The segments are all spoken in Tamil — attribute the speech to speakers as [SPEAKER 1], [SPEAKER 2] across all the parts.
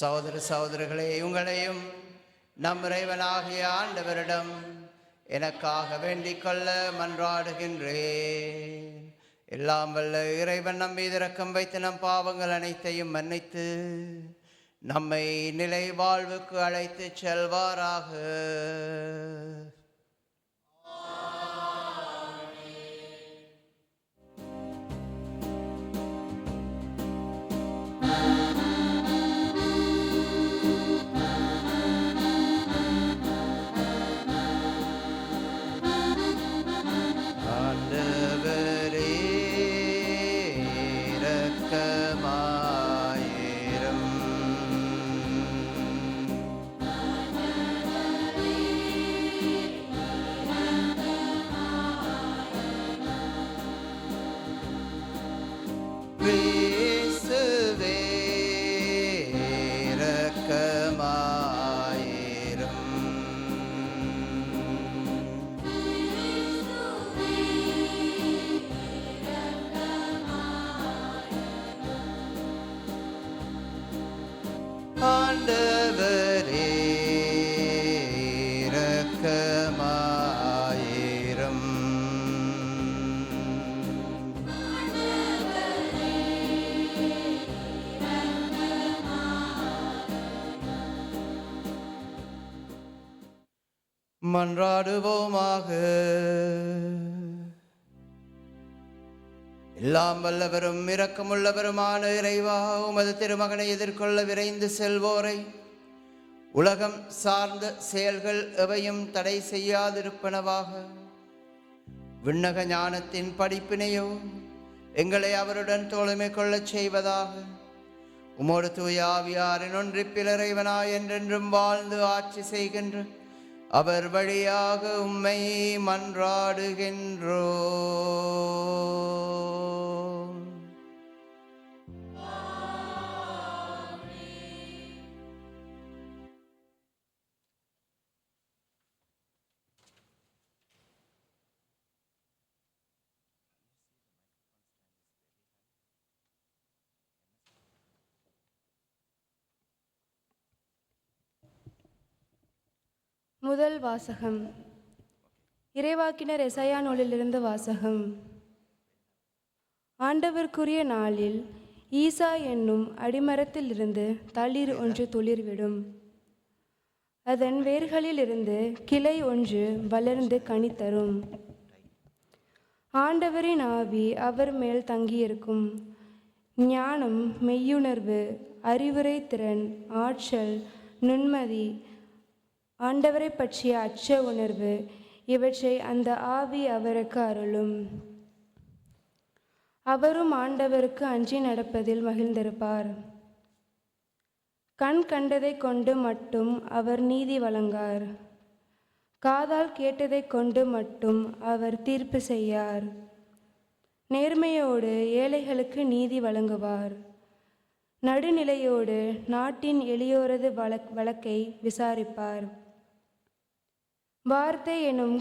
[SPEAKER 1] சகோதர சகோதரிகளே, உங்களையும் நம் இறைவனாகிய ஆண்டவரிடம் எனக்காக வேண்டிக் கொள்ள மன்றாடுகின்றேன். எல்லாம் வல்ல இறைவன் நம் மீது இரக்கம் வைத்து நம் பாவங்கள் அனைத்தையும் மன்னித்து நம்மை நிலை வாழ்வுக்கு அழைத்து செல்வாராக. மன்றாடுவோமாக. எல்லாம் வல்லவரும் இரக்கமுள்ளவருமான இறைவா, உமது திருமகனை எதிர்கொள்ள விரைந்து செல்வோரை உலகம் சார்ந்த செயல்கள் எவையும் தடை செய்யாதிருப்பனவாக. விண்ணக ஞானத்தின் படிப்பினையோ எங்களை அவருடன் தோழமை கொள்ளச் செய்வதாக. உமோடு தூய ஆவியாரின் ஒன்றிப்பில் இறைவனாய் என்றென்றும் வாழ்ந்து ஆட்சி செய்கின்ற அவர் வழியாக உம்மை மன்றாடுகின்றோம்.
[SPEAKER 2] முதல் வாசகம். இறைவாக்கினர் எசாயா நூலிலிருந்து வாசகம். ஆண்டவருக்குரிய நாளில் ஈசா என்னும் அடிமரத்திலிருந்து தளிர் ஒன்று துளிர்விடும். அதன் வேர்களிலிருந்து கிளை ஒன்று வளர்ந்து கனி தரும். ஆண்டவரின் ஆவி அவர் மேல் தங்கியிருக்கும். ஞானம், மெய்யுணர்வு, அறிவுரை திறன், ஆற்றல், நுண்மதி, ஆண்டவரை பற்றிய அச்ச உணர்வு இவற்றை அந்த ஆவி அவருக்கு அருளும். அவரும் ஆண்டவருக்கு அஞ்சி நடப்பதில் மகிழ்ந்திருப்பார். கண் கண்டதை கொண்டு மட்டும் அவர் நீதி வழங்கார். காதால் கேட்டதை கொண்டு மட்டும் அவர் தீர்ப்பு செய்யார். நேர்மையோடு ஏழைகளுக்கு நீதி வழங்குவார். நடுநிலையோடு நாட்டின் எளியோரது வழக்கை விசாரிப்பார். வார்த்தை எனும்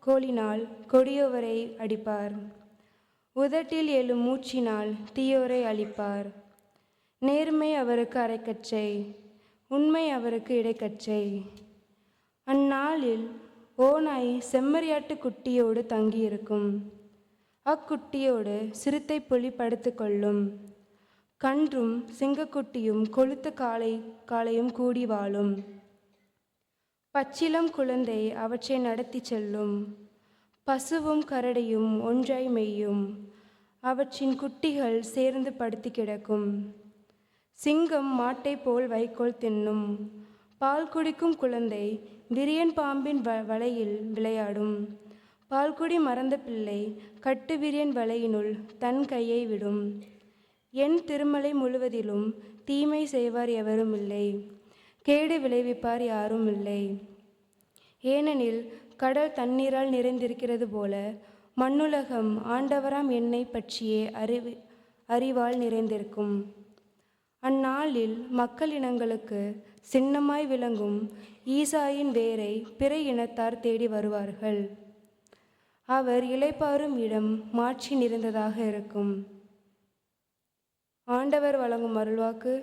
[SPEAKER 2] கோலினால் கொடியோவரை அடிப்பார். உதட்டில் எழும் மூச்சினால் தீயோரை அழிப்பார். நேர்மை அவருக்கு அரைக்கச்சை, உண்மை அவருக்கு இடைக்கச்சை. அந்நாளில் ஓநாய் செம்மறியாட்டு குட்டியோடு தங்கியிருக்கும். அக்குட்டியோடு சிறுத்தை புலி படுத்து கொள்ளும். கன்றும் சிங்கக்குட்டியும் கொழுத்த காளையும் கூடி வாழும். பச்சிலம் குழந்தை அவற்றை நடத்தி செல்லும். பசுவும் கரடியும் ஒன்றாய் மேயும். அவற்றின் குட்டிகள் சேர்ந்து படுத்து கிடக்கும். சிங்கம் மாட்டை போல் வைக்கோல் தின்னும். பால் குடிக்கும் குழந்தை விரியன் பாம்பின் வலையில் விளையாடும். பால்குடி மறந்த பிள்ளை கட்டு விரியன் வலையினுள் தன் கையை விடும். என் திருமலை முழுவதிலும் தீமை செய்வார் எவரும் இல்லை. கேடு விளைவிப்பார் யாரும் இல்லை. ஏனெனில் கடல் தண்ணீரால் நிறைந்திருக்கிறது போல மண்ணுலகம் ஆண்டவராம் என்னை பற்றியே அறிவால் நிறைந்திருக்கும். அந்நாளில் மக்கள் இனங்களுக்கு சின்னமாய் விளங்கும் ஈசாயின் வேரை பிற இனத்தார் தேடி வருவார்கள். அவர் இளைப்பாறும் இடம் மாட்சி நிறைந்ததாக இருக்கும். ஆண்டவர் வழங்கும் அருள்வாக்கு.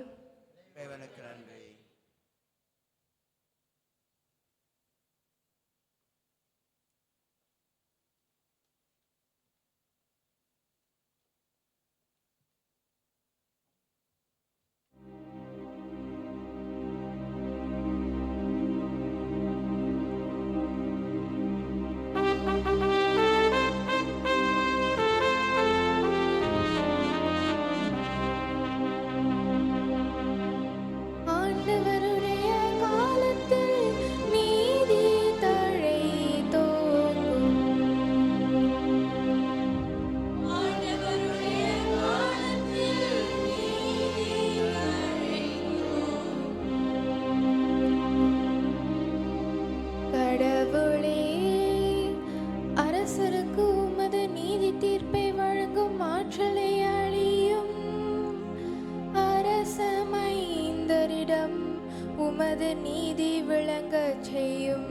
[SPEAKER 2] வாழச் செய்யும்.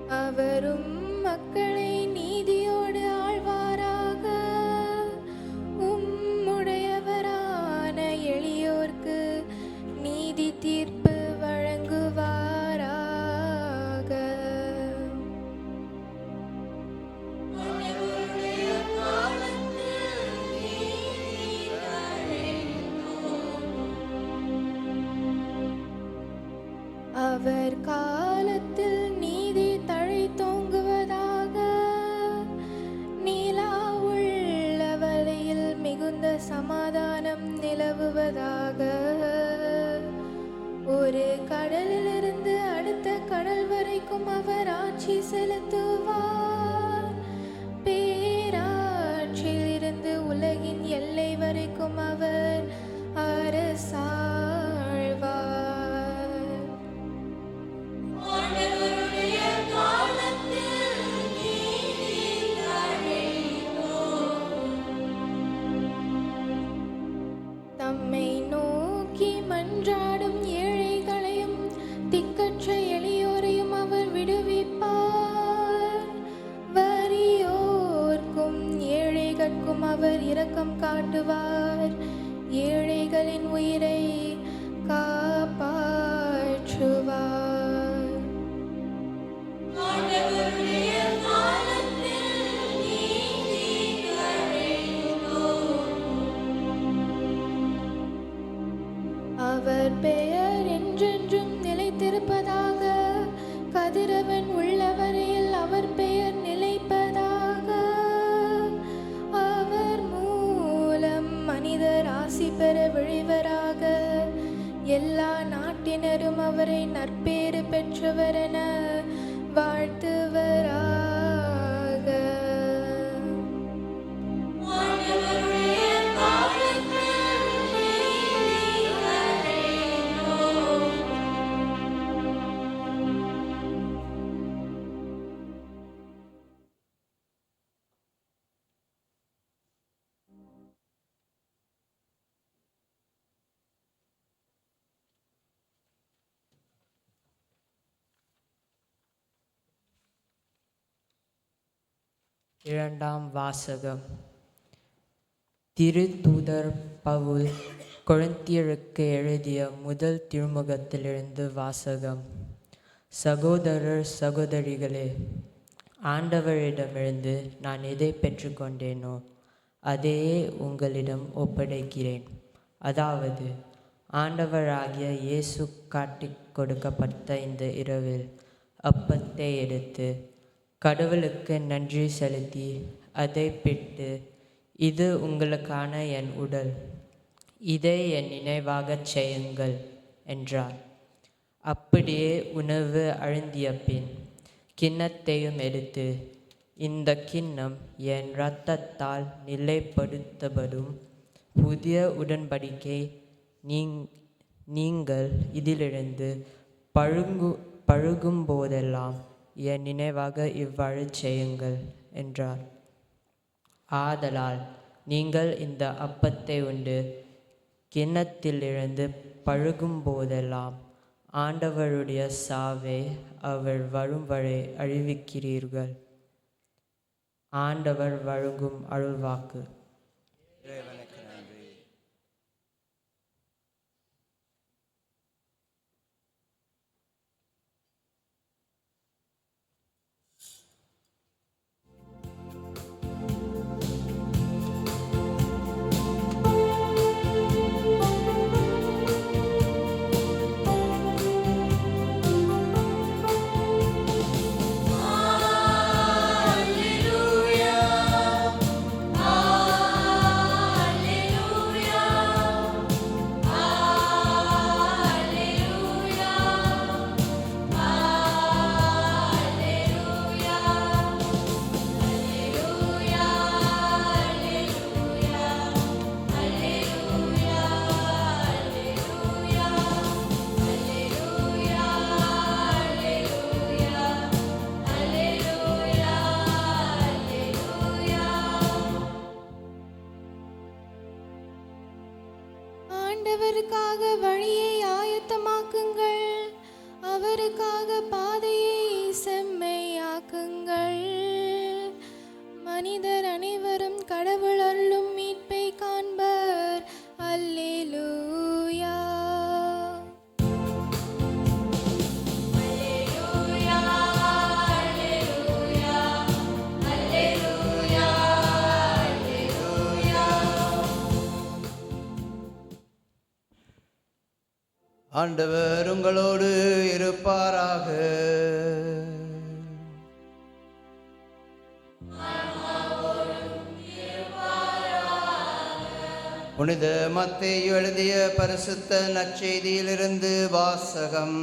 [SPEAKER 2] அவரும் மக்களை நீதியோடு ஆழ்வாராக. உம்முடையவரான எளியோர்க்கு நீதி தீர்ப்பு வழங்குவாராக. அவர் காலத்தில் நீதி தழைத்தோங்குவதாக. நீலா உள்ள வலையில் மிகுந்த சமாதானம் நிலவுவதாக. ஒரு கடலிலிருந்து அடுத்த கடல் வரைக்கும் அவர் ஆட்சி செலுத்துவார். பேராட்சியிலிருந்து உலகின் எல்லை வரைக்கும் அவர் அரசாழ்வார். தம்மை நோக்கி மன்றாடும் ஏழைகளையும் திக்கற்ற எளியோரையும் அவர் விடுவிப்பார். வறியோர்க்கும் ஏழைகட்கும் அவர் இரக்கம் காட்டுவார். ஏழைகளின் உயிரை காப்பாற்றுவார். அவர் பெயர் என்றென்றும் நிலைத்திருப்பதாக. கதிரவன் உள்ளவரையில் அவர் பெயர் நிலைப்பதாக. அவர் மூலம் மனிதர் ஆசி பெற விழைவராக. எல்லா நாட்டினரும் அவரை நற்பேறு பெற்றவர் என வாழ்த்துவராக.
[SPEAKER 3] இரண்டாம் வாசகம். திருத்தூதர் பவுல் கொரிந்தியருக்கு எழுதிய முதல் திருமுகத்திலிருந்து வாசகம். சகோதரர் சகோதரிகளே, ஆண்டவரிடமிருந்து நான் எதை பெற்றுக்கொண்டேனோ அதையே உங்களிடம் ஒப்படைக்கிறேன். அதாவது, ஆண்டவராகிய இயேசு காட்டிக் கொடுக்கப்பட்ட இந்த இரவில் அப்பத்தை எடுத்து கடவுளுக்கு நன்றி செலுத்தி அதை பிட்டு, இது உங்களுக்கான என் உடல், இதை என் நினைவாகச் செய்யுங்கள் என்றார். அப்படியே உணவு அருந்திய பின் கிண்ணத்தையும் எடுத்து, இந்த கிண்ணம் என் இரத்தத்தால் நிலைப்படுத்தப்படும் புதிய உடன்படிக்கை, நீங்கள் இதிலிருந்து பருகும்போதெல்லாம் என் நினைவாக இவ்வாறு செய்யுங்கள் என்றார். ஆதலால் நீங்கள் இந்த அப்பத்தை உண்டு கிண்ணத்திலிருந்து பருகும்போதெல்லாம் ஆண்டவருடைய சாவை அவர் வரும் வரை அறிவிக்கிறீர்கள். ஆண்டவர் வழங்கும் அருள்வாக்கு.
[SPEAKER 4] அவருக்காக பாதையை செம்மையாக்குங்கள். மனிதர் அனைவரும் கடவுள் அருளும் மீட்பை காண்பர். அல்லேலூயா.
[SPEAKER 1] ஆண்டவர் உங்களோடு இருப்பாராக. புனித மத்தேயு எழுதிய பரிசுத்த நற்செய்தியிலிருந்து வாசகம்.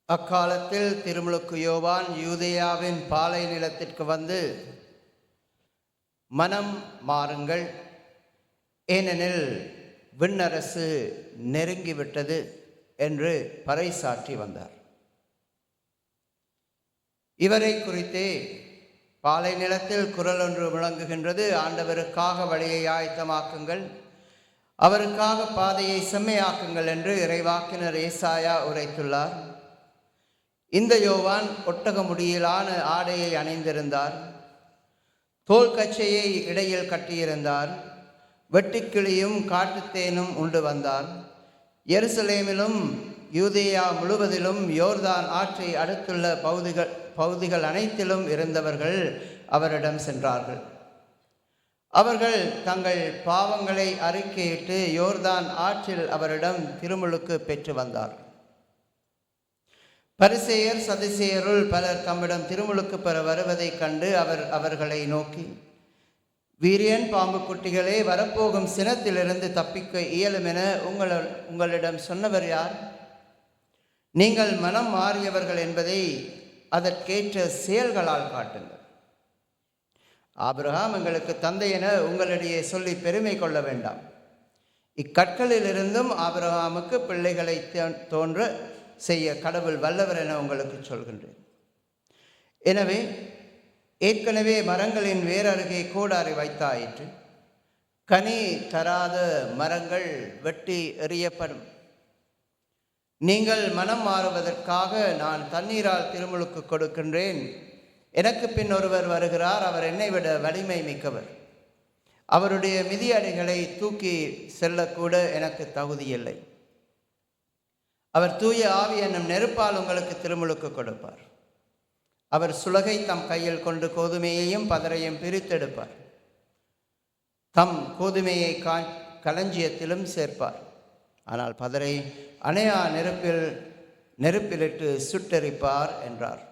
[SPEAKER 1] அக்காலத்தில் திருமுழுக்கு யோவான் யூதேயாவின் பாலை நிலத்திற்கு வந்து, மனம் மாறுங்கள், ஏனெனில் விண்ணரசு நெருங்கிவிட்டது என்று பறைசாற்றி வந்தார். இவரை குறித்தே பாலை நிலத்தில் குரல் ஒன்று முழங்குகின்றது: ஆண்டவருக்காக வழியை ஆயத்தமாக்குங்கள், அவருக்காக பாதையை செம்மையாக்குங்கள் என்று இறைவாக்கினர் ஏசாயா உரைத்துள்ளார். இந்த யோவான் ஒட்டக முடியிலான ஆடையை அணிந்திருந்தார், தோல் கச்சையை இடையில் கட்டியிருந்தார், வெட்டுக்கிளியும் காட்டுத்தேனும் உண்டு வந்தார். எருசலேமிலும் யூதேயா முழுவதிலும் யோர்தான் ஆற்றை அடுத்துள்ள பகுதிகள் அனைத்திலும் இருந்தவர்கள் அவரிடம் சென்றார்கள். அவர்கள் தங்கள் பாவங்களை அறிக்கையிட்டு யோர்தான் ஆற்றில் அவரிடம் திருமுழுக்கு பெற்று வந்தார்கள். பரிசேயர் சதுசேயருள் பலர் தம்மிடம் திருமுழுக்கு பெற வருவதைக் கண்டு அவர்களை நோக்கி, வீரியன் பாம்பு குட்டிகளே, வரப்போகும் சினத்திலிருந்து தப்பிக்க இயலும் என உங்களிடம் சொன்னவர் யார்? நீங்கள் மனம் மாறியவர்கள் என்பதை அதற்கேற்ற செயல்களால் காட்டுங்கள். ஆபிரகாம் எங்களுக்கு தந்தை என உங்களிடையே சொல்லி பெருமை கொள்ள வேண்டாம். இக்கற்களிலிருந்தும் ஆபிரகாமுக்கு பிள்ளைகளை தோன்ற செய்ய கடவுள் வல்லவர் என உங்களுக்கு சொல்கின்றேன். எனவே ஏற்கனவே மரங்களின் வேறருகே கோடாரி வைத்தாயிற்று. கனி தராத மரங்கள் வெட்டி எறியப்படும். நீங்கள் மனம் மாறுவதற்காக நான் தண்ணீரால் திருமுழுக்கு கொடுக்கின்றேன். எனக்கு பின் ஒருவர் வருகிறார், அவர் என்னை விட வலிமை மிக்கவர். அவருடைய மிதியடிகளை தூக்கி செல்லக்கூட எனக்கு தகுதியில்லை. அவர் தூய ஆவி என்னும் நெருப்பால் உங்களுக்கு திருமுழுக்கு கொடுப்பார். அவர் சுலகை தம் கையில் கொண்டு கோதுமையையும் பதரையும் பிரித்தெடுப்பார். தம் கோதுமையை களஞ்சியத்திலும் சேர்ப்பார். ஆனால் பதரை அணையா நெருப்பிலிட்டு சுட்டெரிப்பார் என்றார்.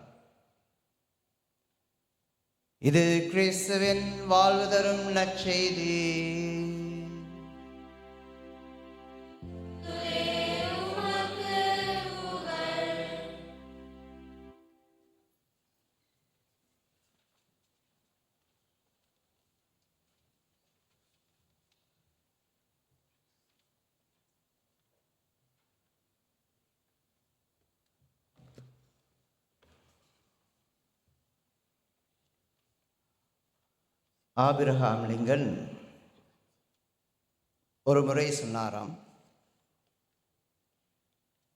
[SPEAKER 1] இது கிறிஸ்துவின் வாழ்வு தரும் நற்செய்தி. ஆபிரகாம் லிங்கன் ஒரு முறை சொன்னாராம்,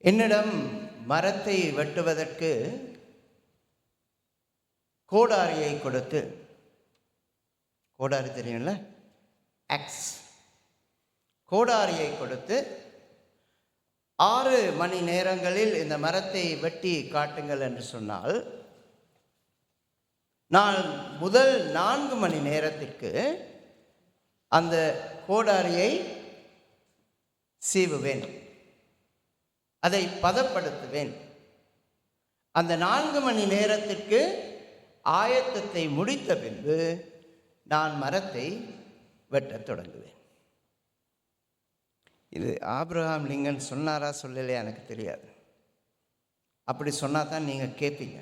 [SPEAKER 1] என்னிடம் மரத்தை வெட்டுவதற்கு கோடாரியை கொடுத்து, கோடாரி தெரியும்ல, ஆக்ஸ், கோடாரியை கொடுத்து 6 மணி நேரங்களில் இந்த மரத்தை வெட்டி காட்டுங்கள் என்று சொன்னால், நான் முதல் 4 மணி நேரத்திற்கு அந்த கோடாரியை சீவுவேன், அதை பதப்படுத்துவேன். அந்த 4 மணி நேரத்திற்கு ஆயத்தத்தை முடித்த பின்பு நான் மரத்தை வெட்டத் தொடங்குவேன். இது ஆபிரகாம் லிங்கன் சொன்னாரா சொல்லலையா எனக்கு தெரியாது. அப்படி சொன்னால் தான் நீங்கள் கேட்பீங்க.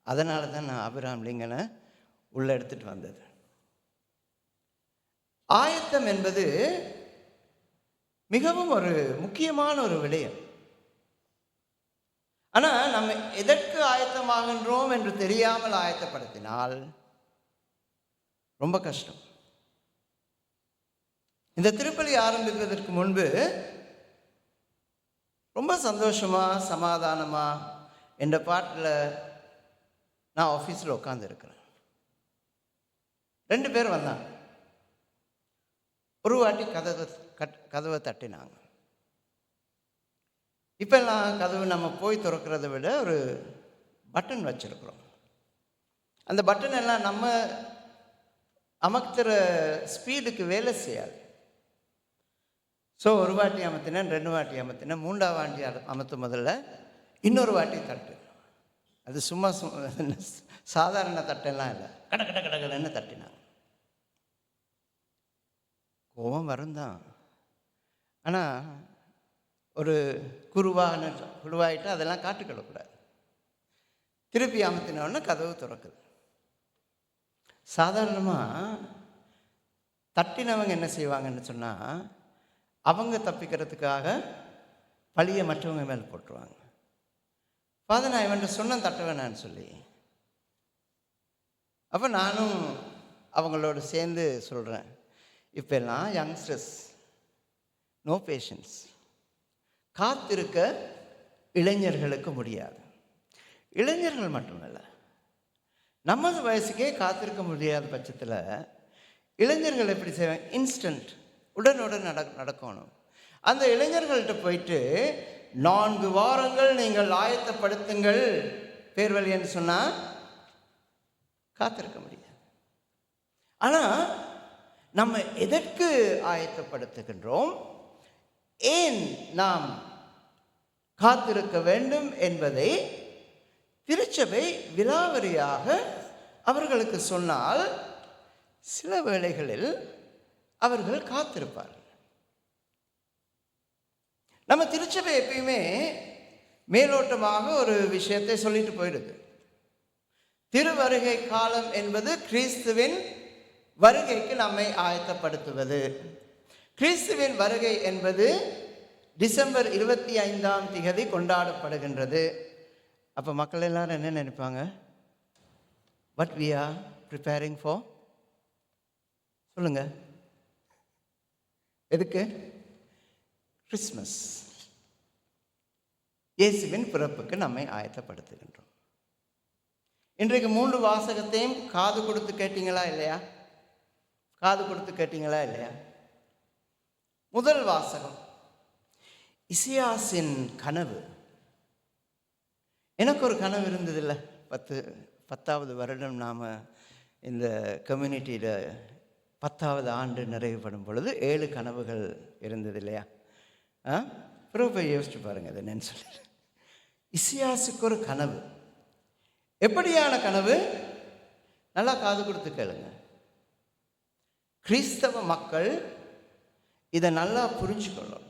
[SPEAKER 1] அதனால தான் நான் ஆபிரகாம் லிங்கனை உள்ளே எடுத்துகிட்டு வந்தது. ஆயத்தம் என்பது மிகவும் ஒரு முக்கியமான ஒரு விடயம். ஆனால் நம்ம எதற்கு ஆயத்தமாகின்றோம் என்று தெரியாமல் ஆயத்தப்படுத்தினால் ரொம்ப கஷ்டம். இந்த திருப்பலி ஆரம்பிப்பதற்கு முன்பு ரொம்ப சந்தோஷமாக சமாதானமாக என்ற பாட்டில் நான் ஆஃபீஸில் உட்காந்துருக்கிறேன். 2 பேர் வந்தாங்க. ஒரு வாட்டி கதவை தட்டினாங்க. இப்போல்லாம் கதவு நம்ம போய் திறக்கிறத விட ஒரு பட்டன் வச்சுருக்குறோம். அந்த பட்டன் எல்லாம் நம்ம அமர்த்துகிற ஸ்பீடுக்கு வேலை செய்யாது. ஸோ ஒரு வாட்டி அமர்த்தினேன், 2 வாட்டி அமர்த்தினேன், 3ஆவது வாட்டி அமர்த்தும் முதல்ல இன்னொரு வாட்டி தட்டு. அது சும்மா சாதாரண தட்டெல்லாம் இல்லை, கடன்னு தட்டினாங்க. கோபம் வரும் தான். ஆனால் ஒரு குருவாயிட்டு அதெல்லாம் காட்டுக்கிடக்கூடாது. திருப்பி அமர்த்தினோடனே கதவு திறக்குது. சாதாரணமாக தட்டினவங்க என்ன செய்வாங்கன்னு சொன்னால், அவங்க தப்பிக்கிறதுக்காக பழியை மற்றவங்க மேலே போட்டுருவாங்க. ஃபாதர், நான் இவன்ட்டு சொன்ன தட்ட வேணான்னு சொல்லி. அப்போ நானும் அவங்களோட சேர்ந்து சொல்கிறேன், இப்போல்லாம் யங்ஸ்டர்ஸ் நோ பேஷன்ஸ். காத்திருக்க இளைஞர்களுக்கு முடியாது. இளைஞர்கள் மட்டுமல்ல, நமது வயசுக்கே காத்திருக்க முடியாத பட்சத்தில் இளைஞர்கள் எப்படி செய்வாங்க? இன்ஸ்டன்ட், உடனுடன் நடக்கணும். அந்த இளைஞர்கள்ட்ட போயிட்டு 4 வாரங்கள் நீங்கள் ஆயத்தப்படுத்துங்கள் பேர்வழின்னு சொன்னால் காத்திருக்க முடியாது. ஆனால் நம்ம எதற்கு ஆயத்தப்படுத்துகின்றோம், ஏன் நாம் காத்திருக்க வேண்டும் என்பதை திருச்சபை விலாவரியாக அவர்களுக்கு சொன்னால் சில வேளைகளில் அவர்கள் காத்திருப்பார்கள். நம்ம திருச்சபை எப்பயுமே மேலோட்டமாக ஒரு விஷயத்தை சொல்லிட்டு போயிடுது. திருவருகை காலம் என்பது கிறிஸ்துவின் வருகைக்கு நம்மை ஆயத்தப்படுத்துவது. கிறிஸ்துவின் வருகை என்பது டிசம்பர் 25ஆம் தேதி கொண்டாடப்படுகின்றது. அப்போ மக்கள் எல்லாரும் என்ன நினைப்பாங்க? what we are preparing for? சொல்லுங்க, எதுக்கு? கிறிஸ்மஸ், இயேசுவின் பிறப்புக்கு நம்மை ஆயத்தப்படுத்துகின்றோம். இன்றைக்கு 3 வாசகத்தையும் காது கொடுத்து கேட்டீங்களா இல்லையா? காது கொடுத்து கேட்டீங்களா இல்லையா? முதல் வாசகம் இசியாசின் கனவு. எனக்கு ஒரு கனவு இருந்ததில்லை. 10வது வருடம் நாம் இந்த கம்யூனிட்டியில் 10வது ஆண்டு நிறைவுபடும் பொழுது 7 கனவுகள் இருந்தது இல்லையா? பிறகு போய் யோசிச்சு பாருங்கள் அது என்னன்னு சொல்லி. இசியாசுக்கு ஒரு கனவு. எப்படியான கனவு? நல்லா காது கொடுத்து கேளுங்க. கிறிஸ்தவ மக்கள் இதை நல்லா புரிஞ்சுக்கணும்.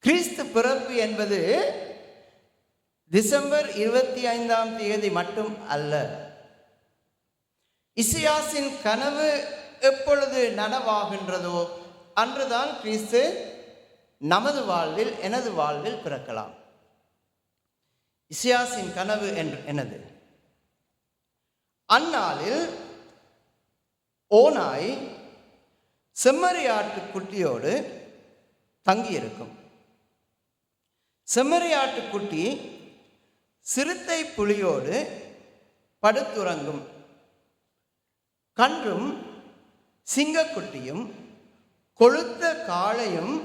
[SPEAKER 1] கிறிஸ்து பிறப்பு என்பது டிசம்பர் 25ஆம் தேதி மட்டும் அல்ல. இசியாசின் கனவு எப்பொழுது நனவாகின்றதோ அன்றுதான் கிறிஸ்து நமது வாழ்வில், எனது வாழ்வில் பிறக்கலாம். இசியாசின் கனவு என்னது? அந்நாளில் ஓநாய் செம்மறியாட்டு குட்டியோடு தங்கியிருக்கும். செம்மறியாட்டுக்குட்டி சிறுத்தை புலியோடு படுத்துறங்கும். கன்றும் சிங்கக்குட்டியும் கொழுத்த காளையும்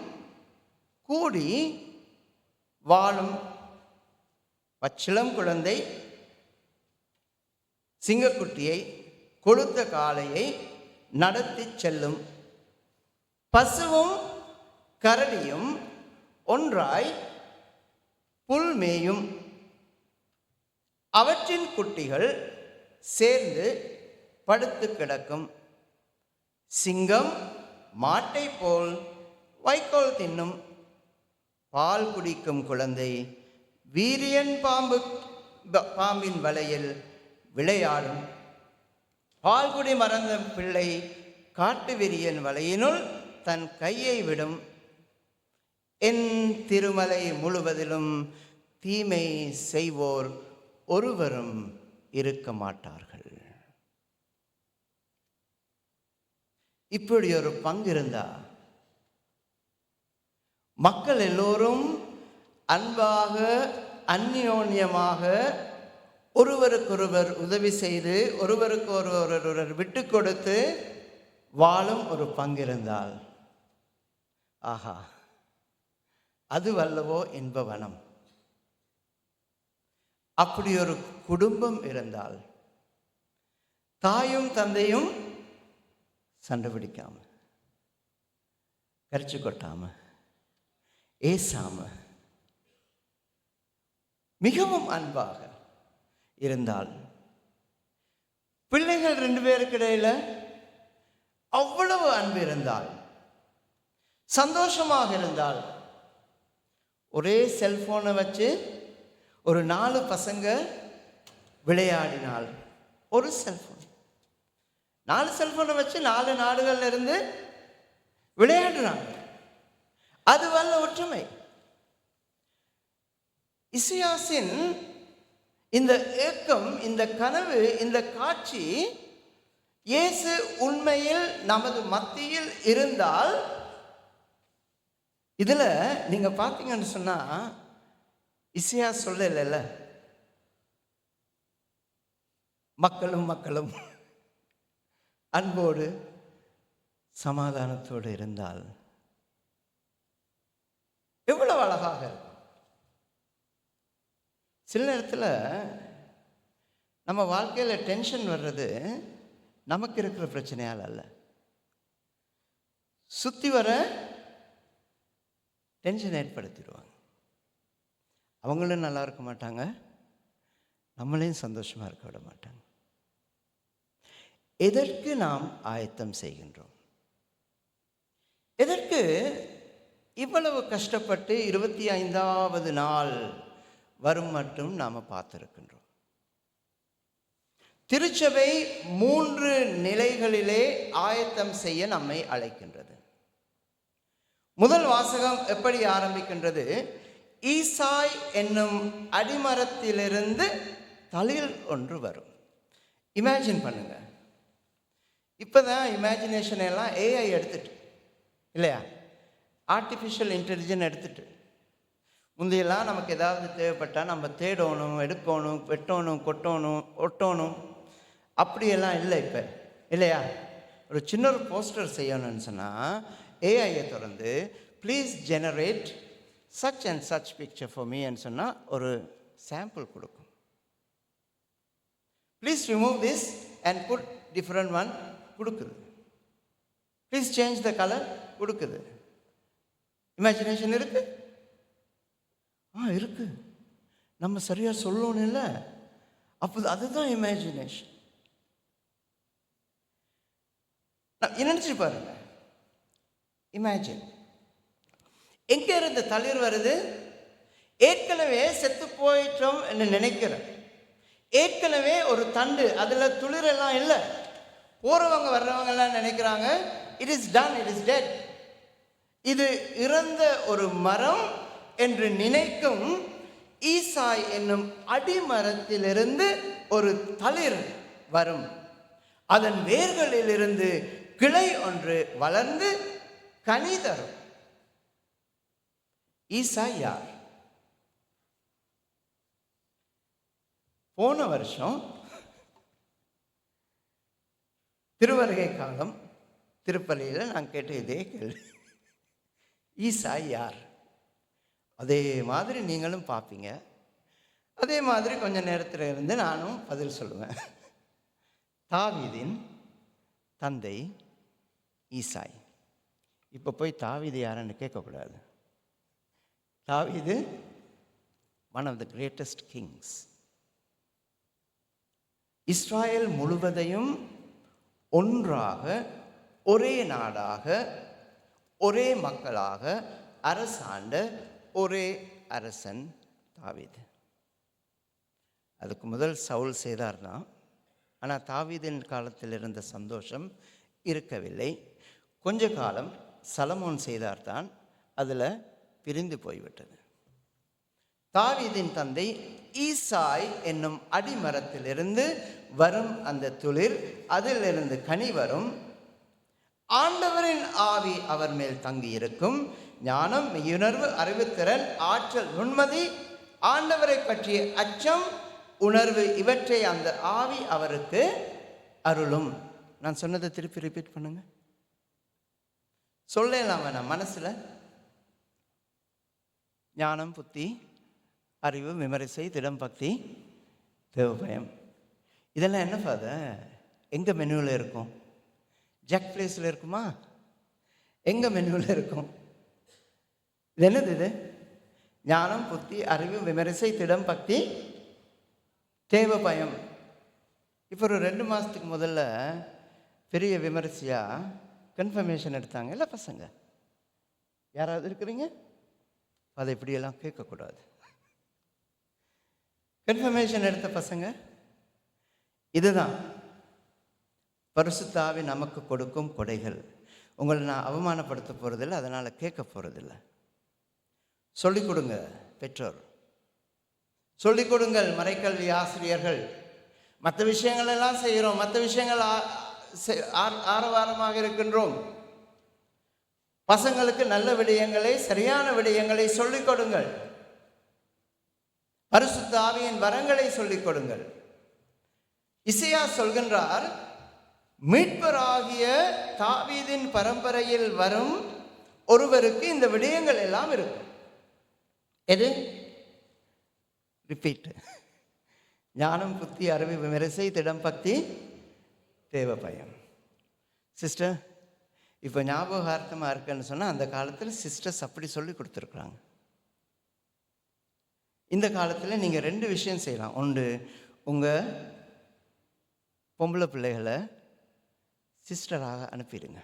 [SPEAKER 1] கூடி வாழும். பச்சிளம் குழந்தை சிங்கக்குட்டியை, கொழுத்த காளையை நடத்தி செல்லும். பசுவும் கரடியும் ஒன்றாய் புல் மேயும். அவற்றின் குட்டிகள் சேர்ந்து படுத்து கிடக்கும். சிங்கம் மாட்டை போல் வைக்கோல் தின்னும். பால் குடிக்கும் குழந்தை வீரியன் பாம்பின் வலையில் விளையாடும். பால்குடி மறந்த பிள்ளை காட்டு விரியன் வலையினுள் தன் கையை விடும். என் திருமலை முழுவதிலும் தீமை செய்வோர் ஒருவரும் இருக்க மாட்டார்கள். இப்படி ஒரு பங்கு இருந்தா மக்கள் எல்லோரும் அன்பாக அந்யோன்யமாக ஒருவருக்கொருவர் உதவி செய்து ஒருவருக்கு ஒருவர் விட்டு கொடுத்து வாழும் ஒரு பங்கு இருந்தால், ஆஹா, அது வல்லவோ இன்பவனம். அப்படி ஒரு குடும்பம் இருந்தால் தாயும் தந்தையும் சண்டை பிடிக்காம, கரிச்சு கொட்டாம, ஏசாம, மிகவும் அன்பாக இருந்தால், பிள்ளைகள் 2 பேருக்கு இடையில அவ்வளவு அன்பு இருந்தால், சந்தோஷமாக இருந்தால், ஒரே செல்போனை வச்சு ஒரு 4 பசங்க விளையாடினால், ஒரு செல்போன் 4 செல்போனை வச்சு 4 நாடுகள்ல இருந்து விளையாடுறாங்க. அது வல்ல ஒற்றுமை. இசையாசின் இந்த ஏக்கம், இந்த கனவு, இந்த காட்சி இயேசு உண்மையில் நமது மத்தியில் இருந்தால், இதுல நீங்க பார்த்தீங்கன்னு சொன்னா இசையா சொல்லல, மக்களும் அன்போடு சமாதானத்தோடு இருந்தால் எவ்வளவு அழகாக இருக்கும். சில நேரத்தில் நம்ம வாழ்க்கையில் டென்ஷன் வர்றது நமக்கு இருக்கிற பிரச்சனையால் அல்ல, சுற்றி வர டென்ஷன் ஏற்படுத்திடுவாங்க. அவங்களும் நல்லா இருக்க மாட்டாங்க, நம்மளையும் சந்தோஷமாக இருக்க விட மாட்டாங்க. எதற்கு நாம் ஆயத்தம் செய்கின்றோம்? எதற்கு இவ்வளவு கஷ்டப்பட்டு 25வது நாள் வரும் மட்டும் நாம் பார்த்திருக்கின்றோம்? திருச்சபை 3 நிலைகளிலே ஆயத்தம் செய்ய நம்மை அழைக்கின்றது. முதல் வாசகம் எப்படி ஆரம்பிக்கின்றது? ஈசாய் என்னும் அடிமரத்திலிருந்து தளிர் ஒன்று வரும். இமேஜின் பண்ணுங்க. இப்போதான் இமேஜினேஷன் எல்லாம் ஏஐ எடுத்துட்டு இல்லையா, ஆர்டிஃபிஷியல் இன்டெலிஜென்ஸ் எடுத்துட்டு, முந்தையெல்லாம் நமக்கு ஏதாவது தேவைப்பட்டால் நம்ம தேடணும், எடுக்கணும், வெட்டணும், கொட்டணும், ஒட்டணும், அப்படியெல்லாம் இல்லை இப்போ இல்லையா. ஒரு சின்ன போஸ்டர் செய்யணும்னு சொன்னால் ஏஐயை திறந்து please generate such and such picture for மீன்னு சொன்னால் ஒரு சாம்பிள் கொடுக்கும். Please remove this and put different one கொடுக்குது. ப்ளீஸ் சேஞ்ச் த கலர் கொடுக்குது. இமேஜினேஷன் இருக்கு, இருக்கு. நம்ம சரியா சொல்லணும் இல்லை, அப்போ அதுதான் இமேஜினேஷன். நினைச்சு பாருங்க. இமேஜின் எங்க இருந்து தளிர் வருது? ஏற்கனவே செத்து போயிட்டோம் என்று நினைக்கிறேன். ஏற்கனவே ஒரு தண்டு, அதுல துளிரெல்லாம் இல்லை. போறவங்க வர்றவங்க எல்லாம் நினைக்கிறாங்க it is done, it is dead. இது இறந்த ஒரு மரம் என்று நினைக்கும் ஈசாய் என்னும் அடிமரத்திலிருந்து ஒரு தளிர் வரும். அதன் வேர்களிலிருந்து கிளை ஒன்று வளர்ந்து கனி தரும். ஈசாய் யார்? போன வருஷம் திருவருகை காலம் திருப்பலியில் நான் கேட்ட இதே கேள்வி, ஈசாய் யார்? அதே மாதிரி நீங்களும் பார்ப்பீங்க. அதே மாதிரி கொஞ்ச நேரத்தில் இருந்து நானும் பதில் சொல்லுவேன். தாவீதின் தந்தை ஈசாய். இப்போ போய் தாவீது யாருன்னு கேட்கக்கூடாது. தாவீது one of the greatest kings. Israel முழுவதையும் ஒன்றாக, ஒரே நாடாக, ஒரே மக்களாக அரசாண்ட ஒரே அரசன் தாவீது. அதுக்கு முதல் சவுல் செய்தார் தான். ஆனால் தாவீதின் காலத்தில் இருந்த சந்தோஷம் இருக்கவில்லை. கொஞ்ச காலம் சலமோன் செய்தார்தான், அதில் பிரிந்து போய்விட்டது. தாவீதின் தந்தை ஈசாய் என்னும் அடிமரத்திலிருந்து வரும் அந்த துளிர், அதிலிருந்து கனி வரும். ஆண்டவரின் ஆவி அவர் மேல் தங்கியிருக்கும். ஞானம், மெய்யுணர்வு, அறிவுத்திறன், ஆற்றல், நுண்மதி, ஆண்டவரை பற்றிய அச்சம், உணர்வு, இவற்றை அந்த ஆவி அவருக்கு அருளும். நான் சொன்னதை திருப்பி ரிப்பீட் பண்ணுங்க. சொல்லலாம் வேணாம், மனசுல ஞானம், புத்தி, அறிவு, விமரிசை, திடம், பக்தி, தேவபயம். இதெல்லாம் என்ன ஃபாதர் எங்க மெனுவில் இருக்கும்? ஜாக் பிளேஸில் இருக்குமா? எங்க மெனுவில் இருக்கும்? இது என்னது? இது ஞானம், புத்தி, அறிவு, விமரிசை, திடம், பக்தி, தேவபயம். இப்போ ஒரு 2 மாதத்துக்கு முதல்ல பெரிய விமரிசையாக கன்ஃபர்மேஷன் எடுத்தாங்க இல்லை பசங்க? யாராவது இருக்கிறீங்க? அதை இப்படியெல்லாம் கேட்கக்கூடாது. கன்ஃபர்மேஷன் எடுத்த பசங்க, இதுதான் பரிசுத்த ஆவி நமக்கு கொடுக்கும் கொடைகள். உங்களை நான் அவமானப்படுத்த போகிறதில்ல, அதனால் கேட்க போகிறதில்ல. சொல்லிக் கொடுங்க பெற்றோர், சொல்லிக் கொடுங்கள் மறைக்கல்வி ஆசிரியர்கள். மற்ற விஷயங்கள் எல்லாம் செய்கிறோம், மற்ற விஷயங்கள் ஆரவாரமாக இருக்கின்றோம். பசங்களுக்கு நல்ல விடயங்களை, சரியான விடயங்களை சொல்லிக் கொடுங்கள். பரிசுத்த ஆவியின் வரங்களை சொல்லிக் கொடுங்கள். இசையா சொல்கின்றார், மீட்பராகிய தாவீதின் பரம்பரையில் வரும் ஒருவருக்கு இந்த விடயங்கள் எல்லாம் இருக்கும். எது? ரிப்பீட். ஞானம், புத்தி, அறிவு, விமரிசை, திடம், பக்தி, தேவபயம். சிஸ்டர், இப்போ ஞாபகார்த்தமாக இருக்குன்னு சொன்னால், அந்த காலத்தில் சிஸ்டர்ஸ் அப்படி சொல்லி கொடுத்துருக்குறாங்க. இந்த காலத்தில் நீங்கள் 2 விஷயம் செய்யலாம். ஒன்று, உங்கள் பொம்பளை பிள்ளைகளை சிஸ்டராக அனுப்பிடுங்க.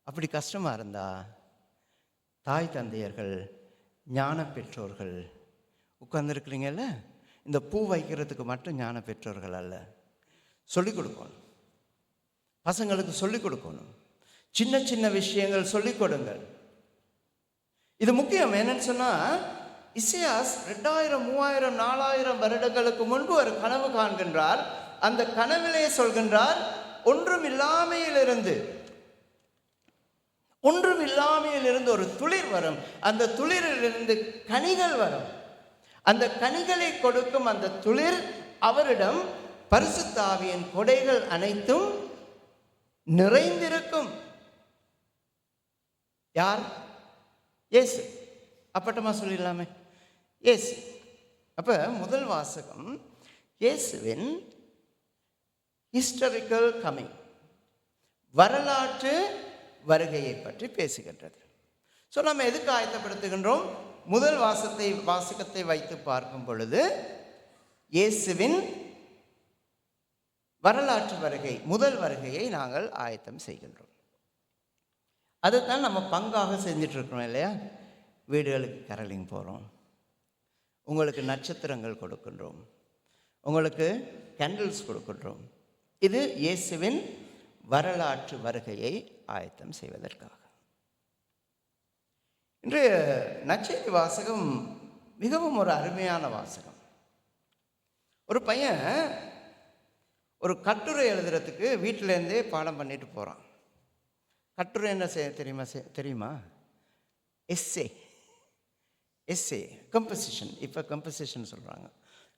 [SPEAKER 1] அப்படி கஷ்டமாக இருந்தால் தாய் தந்தையர்கள், ஞான பெற்றோர்கள் உட்கார்ந்துருக்குறீங்கல்ல, இந்த பூ வைக்கிறதுக்கு மட்டும் ஞான பெற்றோர்கள் அல்ல, சொல்லிக் கொடுக்கணும். பசங்களுக்கு சொல்லிக் கொடுக்கணும். சின்ன சின்ன விஷயங்கள் சொல்லிக் கொடுங்கள். இது முக்கியம். என்னன்னு சொன்னால், இசையாஸ் 2000, 3000, 4000 வருடங்களுக்கு முன்பு ஒரு கனவு காண்கின்றார். அந்த கனவிலே சொல்கின்றார், ஒன்றும் இல்லாமையிலிருந்து ஒரு துளிர் வரும். அந்த துளிரிலிருந்து கனிகள் வரும். அந்த கனிகளை கொடுக்கும் அந்த துளிர் அவரிடம் பரிசுத்த ஆவியின் கொடைகள் அனைத்தும் நிறைந்திருக்கும். யார்? இயேசு. அப்பட்டமா சொல்லிடலாமே, இயேசு. அப்ப முதல் வாசகம் இயேசுவின் ஹிஸ்டாரிக்கல் கமிங், வரலாற்று வருகையை பற்றி பேசுகின்றது. ஸோ நம்ம எதுக்கு ஆயத்தப்படுத்துகின்றோம்? முதல் வாசகத்தை வைத்து பார்க்கும் பொழுது இயேசுவின் வரலாற்று வருகை, முதல் வருகையை நாங்கள் ஆயத்தம் செய்கின்றோம். அதுதான் நம்ம பங்காக செஞ்சுட்டு இருக்கிறோம் இல்லையா? வீடுகளுக்கு கரலிங் போகிறோம், உங்களுக்கு நட்சத்திரங்கள் கொடுக்கின்றோம், உங்களுக்கு கேண்டில்ஸ் கொடுக்கின்றோம். இது இயேசுவின் வரலாற்று வருகையை ஆயத்தம் செய்வதற்காக. இன்றைய நற்செய்தி வாசகம் மிகவும் ஒரு அருமையான வாசகம். ஒரு பையன் ஒரு கட்டுரை எழுதுறதுக்கு வீட்டிலேருந்தே பாடம் பண்ணிட்டு போகிறான். கட்டுரை என்ன தெரியுமா? Essay, composition. இப்போ கம்போசிஷன் சொல்கிறாங்க.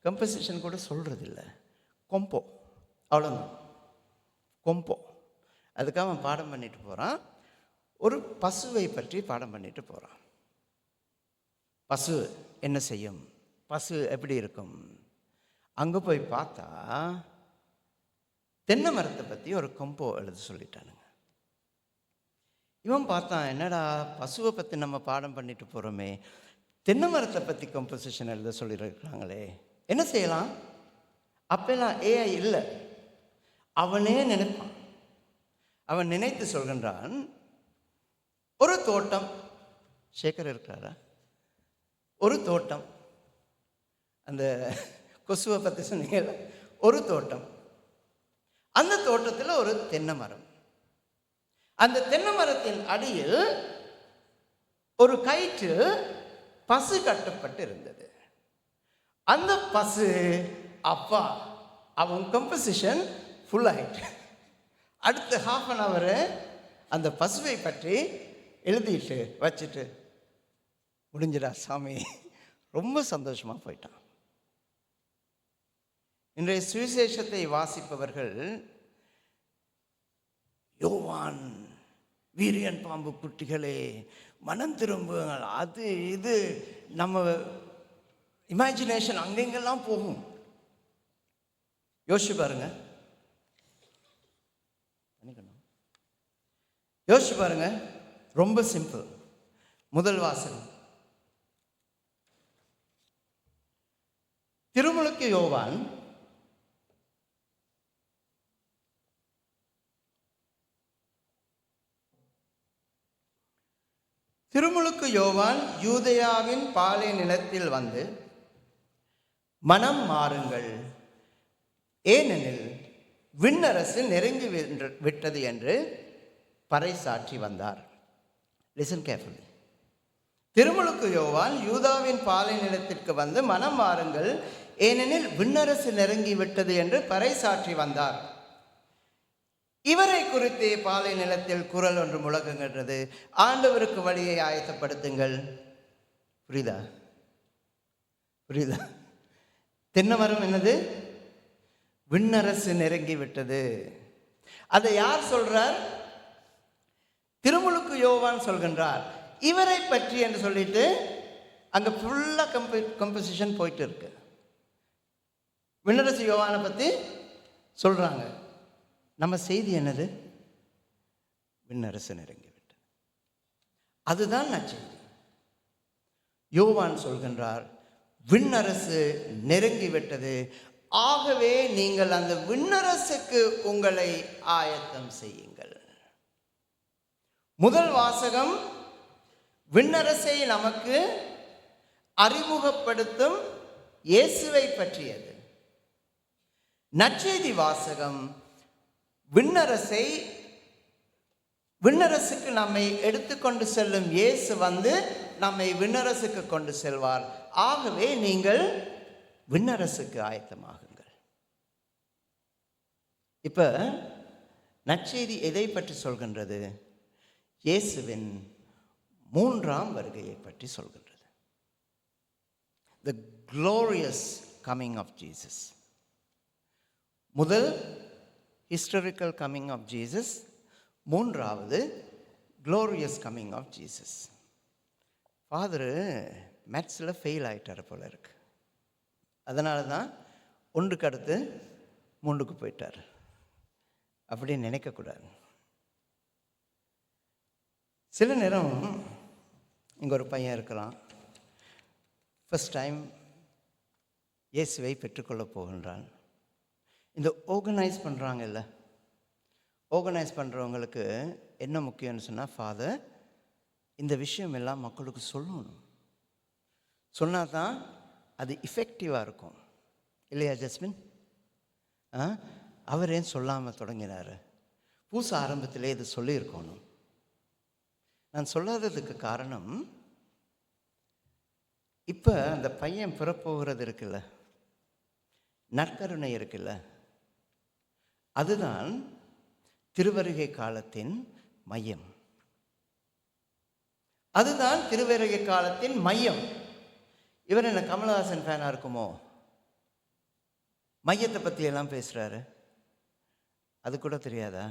[SPEAKER 1] கம்போசிஷன் கூட சொல்கிறதில்ல, கொம்போ, அவ்வளோதான், கொம்போ. அதுக்காக அவன் பாடம் பண்ணிட்டு போகிறான். ஒரு பசுவை பற்றி பாடம் பண்ணிட்டு போகிறான். பசு என்ன செய்யும், பசு எப்படி இருக்கும். அங்கே போய் பார்த்தா தென்னை மரத்தை பற்றி ஒரு கொம்போ எழுத சொல்லிட்டானுங்க. இவன் பார்த்தான், என்னடா பசுவை பற்றி நம்ம பாடம் பண்ணிட்டு போகிறோமே, தென்னை மரத்தை பற்றி கம்போசிஷன் எழுத சொல்லியிருக்கிறாங்களே, என்ன செய்யலாம்? அப்பெல்லாம் ஏஐ இல்லை, அவனே நினைப்பான். அவன் நினைத்து சொல்கின்றான், ஒரு தோட்டம், சேகர் இருக்கிறாரா, ஒரு தோட்டம், அந்த கொசுவை பற்றி சொன்னீங்கல்ல, ஒரு தோட்டம், அந்த தோட்டத்தில் ஒரு தென்னை மரம். அந்த தென்னை மரத்தின் அடியில் ஒரு கயிற்று பசு கட்டப்பட்டு இருந்தது. அந்த பசு அப்பா அவன் கம்போசிஷன் ஃபுல் ஆகிட்டு அடுத்த ½ அன் ஹவர் அந்த பசுவை பற்றி எழுதிட்டு வச்சுட்டு முடிஞ்சிடா சாமி, ரொம்ப சந்தோஷமாக போயிட்டான். இன்றைய சுவிசேஷத்தை வாசிப்பவர்கள் யோவான் வீரியன் பாம்பு குட்டிகளே மனம் திரும்புங்கள், அது இது நம்ம இமேஜினேஷன் அங்கெங்கெல்லாம் போகும். யோசிச்சு பாருங்க, யோசிச்சு பாருங்க. ரொம்ப சிம்பிள். முதல் வாசகம் திருமுழுக்கு யோவான் யூதேயாவின் பாலை நிலத்தில் வந்து மனம் மாறுங்கள், ஏனெனில் விண்ணரசு நெருங்கி விட்டது என்று பறைசாற்றி வந்தார். Listen carefully. திருமுழுக்கு யோவான் யூதாவின் பாலை நிலத்திற்கு வந்து மனம் மாறுங்கள், ஏனெனில் விண்ணரசு நெருங்கி விட்டது என்று பறைசாற்றி வந்தார். இவரை குறித்து பாலை நிலத்தில் குரல் ஒன்று முழங்குகின்றது, ஆண்டவருக்கு வழியை ஆயத்தப்படுத்துங்கள். புரியுதா? புரியுதா? தென்னை மரம் என்னது? விண்ணரசு நெருங்கி விட்டது. அதை யார் சொல்றார்? திருமுழுக்கு யோவான் சொல்கின்றார். இவரை பற்றி என்று சொல்லிட்டு அங்கே ஃபுல்லாக கம்போசிஷன் போயிட்டு இருக்கு. விண்ணரசு யோவானை பற்றி சொல்கிறாங்க. நம்ம செய்தி என்னது? விண்ணரசு நெருங்கி விட்டது. அதுதான் நற்செய்தி. யோவான் சொல்கின்றார், விண்ணரசு நெருங்கி விட்டது, ஆகவே நீங்கள் அந்த விண்ணரசுக்கு உங்களை ஆயத்தம் செய்யுங்கள். முதல் வாசகம் விண்ணரசை நமக்கு அறிமுகப்படுத்தும் இயேசுவை பற்றியது. நற்செய்தி வாசகம் விண்ணரசுக்கு நம்மை எடுத்துக்கொண்டு செல்லும் இயேசு வந்து நம்மை விண்ணரசுக்கு கொண்டு செல்வார். ஆகவே நீங்கள் விண்ணரசுக்கு ஆயத்தமாகுங்கள். இப்ப நற்செய்தி எதை பற்றி சொல்கின்றது? இயேசுவின் 3ஆம் வருகையை பற்றி சொல்கின்றது. The glorious coming of Jesus. முதல் historical coming of Jesus, 3வது glorious coming of Jesus. Father மேத்ஸில் ஃபெயில் ஆகிட்டார் போல இருக்கு. அதனால தான் 1க்கு அடுத்து 3க்கு போயிட்டார். அப்படின்னு நினைக்கக்கூடாது. சில நேரம் இங்கே ஒரு பையன் இருக்கலாம், ஃபஸ்ட் டைம் இயேசுவை பெற்றுக்கொள்ள போகின்றான். இந்த ஆர்கனைஸ் பண்ணுறாங்கல்ல, ஆர்கனைஸ் பண்ணுறவங்களுக்கு என்ன முக்கியம்னு சொன்னால், ஃபாதர் இந்த விஷயம் எல்லாம் மக்களுக்கு சொல்லணும், சொன்னால் தான் அது இஃபெக்டிவாக இருக்கும். இல்லையா ஜஸ்மின்? அவர் ஏன் சொல்லாமல் தொடங்கினார்? பூச ஆரம்பத்திலே இது சொல்லியிருக்கணும். நான் சொல்லாததுக்கு காரணம், இப்போ அந்த பையன் பிறப்போகிறது இருக்குல்ல, நற்கருணை இருக்குல்ல, அதுதான் திருவருகை காலத்தின் மையம். அதுதான் திருவருகை காலத்தின் மையம். இவர் என்ன கமலஹாசன் ஃபேனாக இருக்குமோ? மையத்தை பற்றி எல்லாம் பேசுகிறாரு, அது கூட தெரியாதா?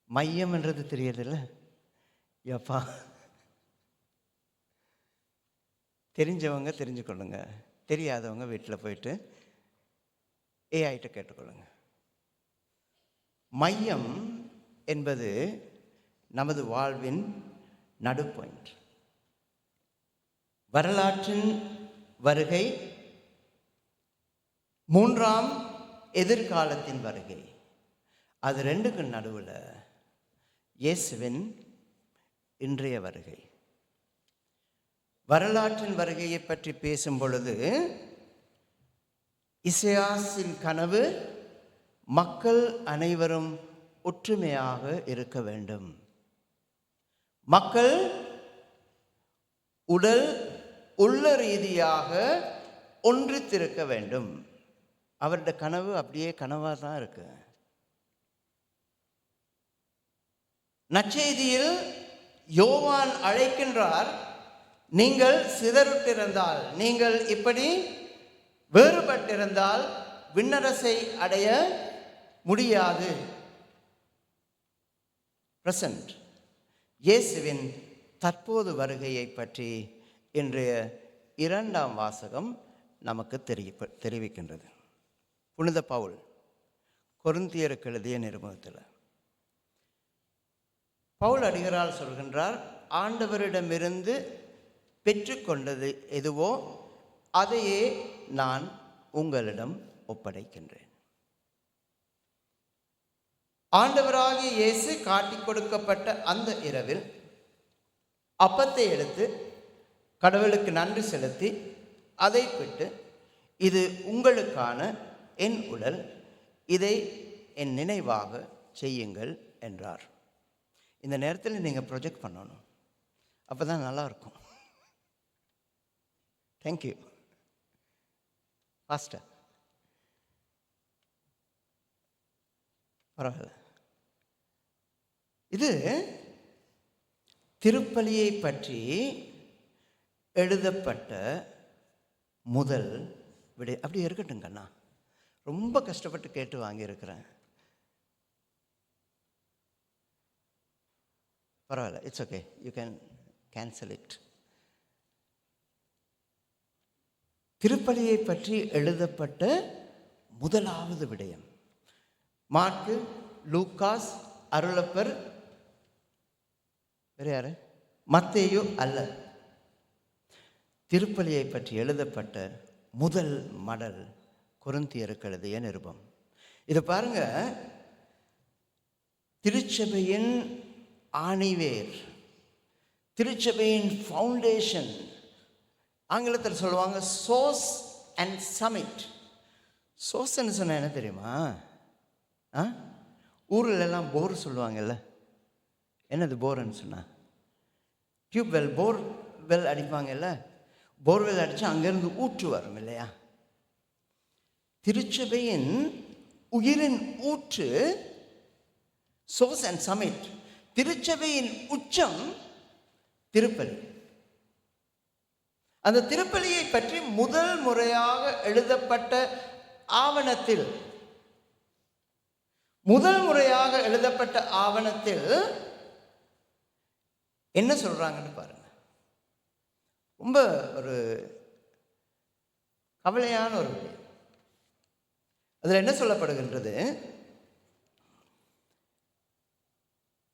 [SPEAKER 1] மையம்ன்றது தெரியாதுல்ல? எப்பா, தெரிஞ்சவங்க தெரிஞ்சுக்கொள்ளுங்க, தெரியாதவங்க வீட்டில் போயிட்டு ஏஐட்ட கேட்டுக்கொள்ளுங்க. மையம் என்பது நமது வாழ்வின் நடு பாயிண்ட். வரலாற்றின் வருகை, 3ஆம் எதிர்காலத்தின் வருகை, அது ரெண்டுக்கு நடுவில் இயேசுவின் இன்றைய வருகை. வரலாற்றின் வருகையை பற்றி பேசும் பொழுது இசையாசின் கனவு மக்கள் அனைவரும் ஒற்றுமையாக இருக்க வேண்டும். மக்கள் உடல் உள்ள ரீதியாக ஒன்றித்திருக்க வேண்டும். அவருடைய கனவு அப்படியே கனவாக தான் இருக்கு. நற்செய்தியில் யோவான் அழைக்கின்றார், நீங்கள் சிதறுட்டிருந்தால், நீங்கள் இப்படி வேறுபட்டிருந்தால் விண்ணரசை அடைய முடியாது. பிரசன்ட் இயேசுவின் தற்போது வருகையை பற்றி இன்றைய 2ஆம் வாசகம் நமக்கு தெரிவிக்கின்றது. புனித பவுல் கொரிந்தியருக்கு எழுதிய நிருபத்தில் பவுல் அடிகளார் சொல்கின்றார், ஆண்டவரிடமிருந்து பெற்றுக்கொண்டது எதுவோ அதையே நான் உங்களிடம் ஒப்படைக்கின்றேன். ஆண்டவராகிய இயேசு காட்டிக் கொடுக்கப்பட்ட அந்த இரவில் அப்பத்தை எடுத்து கடவுளுக்கு நன்றி செலுத்தி அதை பிட்டு, இது உங்களுக்கான என் உடல், இதை என் நினைவாக செய்யுங்கள் என்றார். இந்த நேரத்தில் நீங்கள் ப்ரொஜெக்ட் பண்ணணும், அப்போ தான் நல்லாயிருக்கும். Thank you pastor. பரவாயில்ல. இது திருப்பலியை பற்றி எழுதப்பட்ட முதல் விடை. அப்படி இருக்கட்டும் கண்ணா, ரொம்ப கஷ்டப்பட்டு கேட்டு வாங்கியிருக்கிறேன். பரவாயில்ல, it's okay, you can cancel it. திருப்பலியை பற்றி எழுதப்பட்ட முதலாவது விடயம் மாற்கு, லூக்காஸ், அருளப்பர், வேறு யாரு, மத்தேயு அல்ல. திருப்பலியை பற்றி எழுதப்பட்ட முதல் மடல் கொரிந்தியருக்கு எழுதிய நிருபம். இதை பாருங்க, திருச்சபையின் ஆணிவேர், திருச்சபையின் ஃபவுண்டேஷன். ஆங்கிலத்தில் சொல்லுவாங்க சோர்ஸ் அண்ட் சமிட். சோர்ஸ்ன்னு சொன்ன என்ன தெரியுமா? ஊரில் எல்லாம் போர் சொல்லுவாங்கல்ல. என்னது போர்ன்னு சொன்னா? Tube well, borewell அடிப்பாங்கல்ல. போர்வெல் அடித்து அங்கேருந்து ஊற்று வரும் இல்லையா? திருச்சபையின் உயிரின் ஊற்று சோர்ஸ் அண்ட் சமிட். திருச்சபையின் உச்சம் திருப்பலி. அந்த திருப்பலியை பற்றி முதல் முறையாக எழுதப்பட்ட ஆவணத்தில், என்ன சொல்றாங்கன்னு பாருங்க. ரொம்ப ஒரு கவலையான ஒரு விஷயம். அதில் என்ன சொல்லப்படுகின்றது?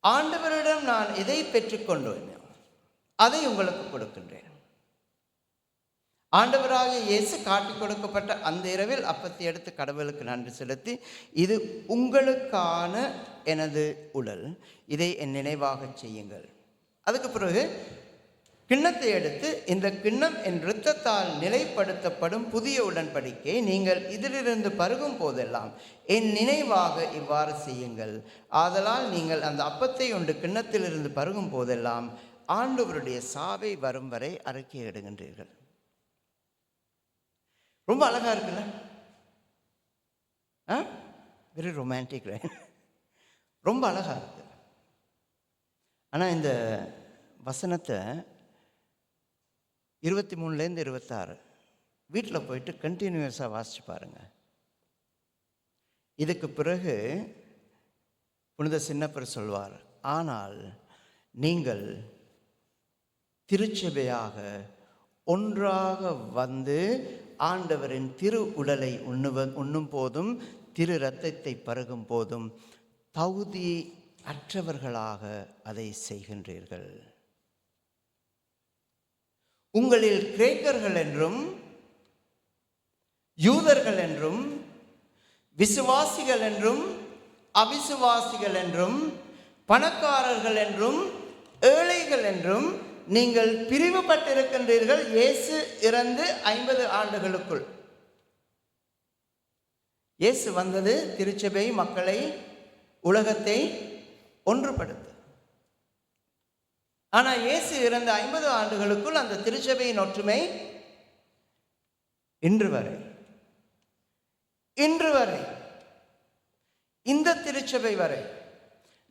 [SPEAKER 1] ஆண்டவரிடம் நான் இதை பெற்றுக்கொண்டேன், அதை உங்களுக்கு கொடுக்கின்றேன். ஆண்டவராகிய இயேசு காட்டிக் கொடுக்கப்பட்ட அந்த இரவில் அப்பத்தை எடுத்து கடவுளுக்கு நன்றி செலுத்தி, இது உங்களுக்கான எனது உடல், இதை என் நினைவாக செய்யுங்கள். அதுக்கு பிறகு கிண்ணத்தை எடுத்து, இந்த கிண்ணம் என் இரத்தத்தால் நிலைப்படுத்தப்படும் புதிய உடன்படிக்கை, நீங்கள் இதிலிருந்து பருகும் போதெல்லாம் என் நினைவாக இவ்வாறு செய்யுங்கள். ஆதலால் நீங்கள் அந்த அப்பத்தை உண்டு கிண்ணத்திலிருந்து பருகும் போதெல்லாம் ஆண்டவருடைய சாவை வரும் வரை அறிக்கையிடுகின்றீர்கள். ரொம்ப அழகா இருக்குல்ல? வெரி ரொமான்டிக், ரொம்ப அழகா இருக்கு. ஆனால் இந்த வசனத்தை 23லேருந்து 26 வீட்டில் போயிட்டு கண்டினியூஸாக வாசிச்சு பாருங்க. இதுக்கு பிறகு புனித சின்னப்பர் சொல்வார், ஆனால் நீங்கள் திருச்சபையாக ஒன்றாக வந்து ஆண்டவரின் திரு உடலை உண்ணும் போதும் திரு இரத்தத்தை பருகும் போதும் தகுதி அற்றவர்களாக அதை செய்கின்றீர்கள். உங்களில் கிரேக்கர்கள் என்றும் யூதர்கள் என்றும் விசுவாசிகள் என்றும் அவிசுவாசிகள் என்றும் பணக்காரர்கள் என்றும் ஏழைகள் என்றும் நீங்கள் பிரிவுபட்டிருக்கின்றீர்கள். இயேசு இறந்து 50 ஆண்டுகளுக்குள் இயேசு வந்தது திருச்சபை மக்களை, உலகத்தை ஒன்றுபடுத்த. ஆனால் இயேசு இறந்த 50 ஆண்டுகளுக்குள் அந்த திருச்சபையின் ஒற்றுமை இன்று வரை இந்த திருச்சபை வரை,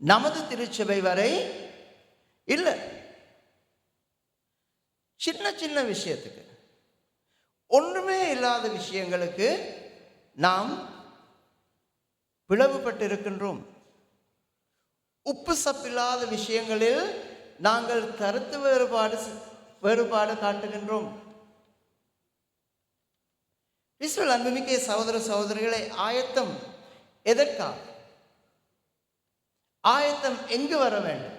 [SPEAKER 1] நமது திருச்சபை வரை இல்லை. சின்ன சின்ன விஷயத்துக்கு, ஒன்றுமே இல்லாத விஷயங்களுக்கு நாம் பிளவுபட்டிருக்கின்றோம். உப்பு சப்பில்லாத விஷயங்களில் நாங்கள் கருத்து வேறுபாடு காட்டுகின்றோம். கிறிஸ்துவில் அன்புமிக்க சகோதர சகோதரிகளை, ஆயத்தம் எதற்காக? ஆயத்தம் எங்கு வர வேண்டும்?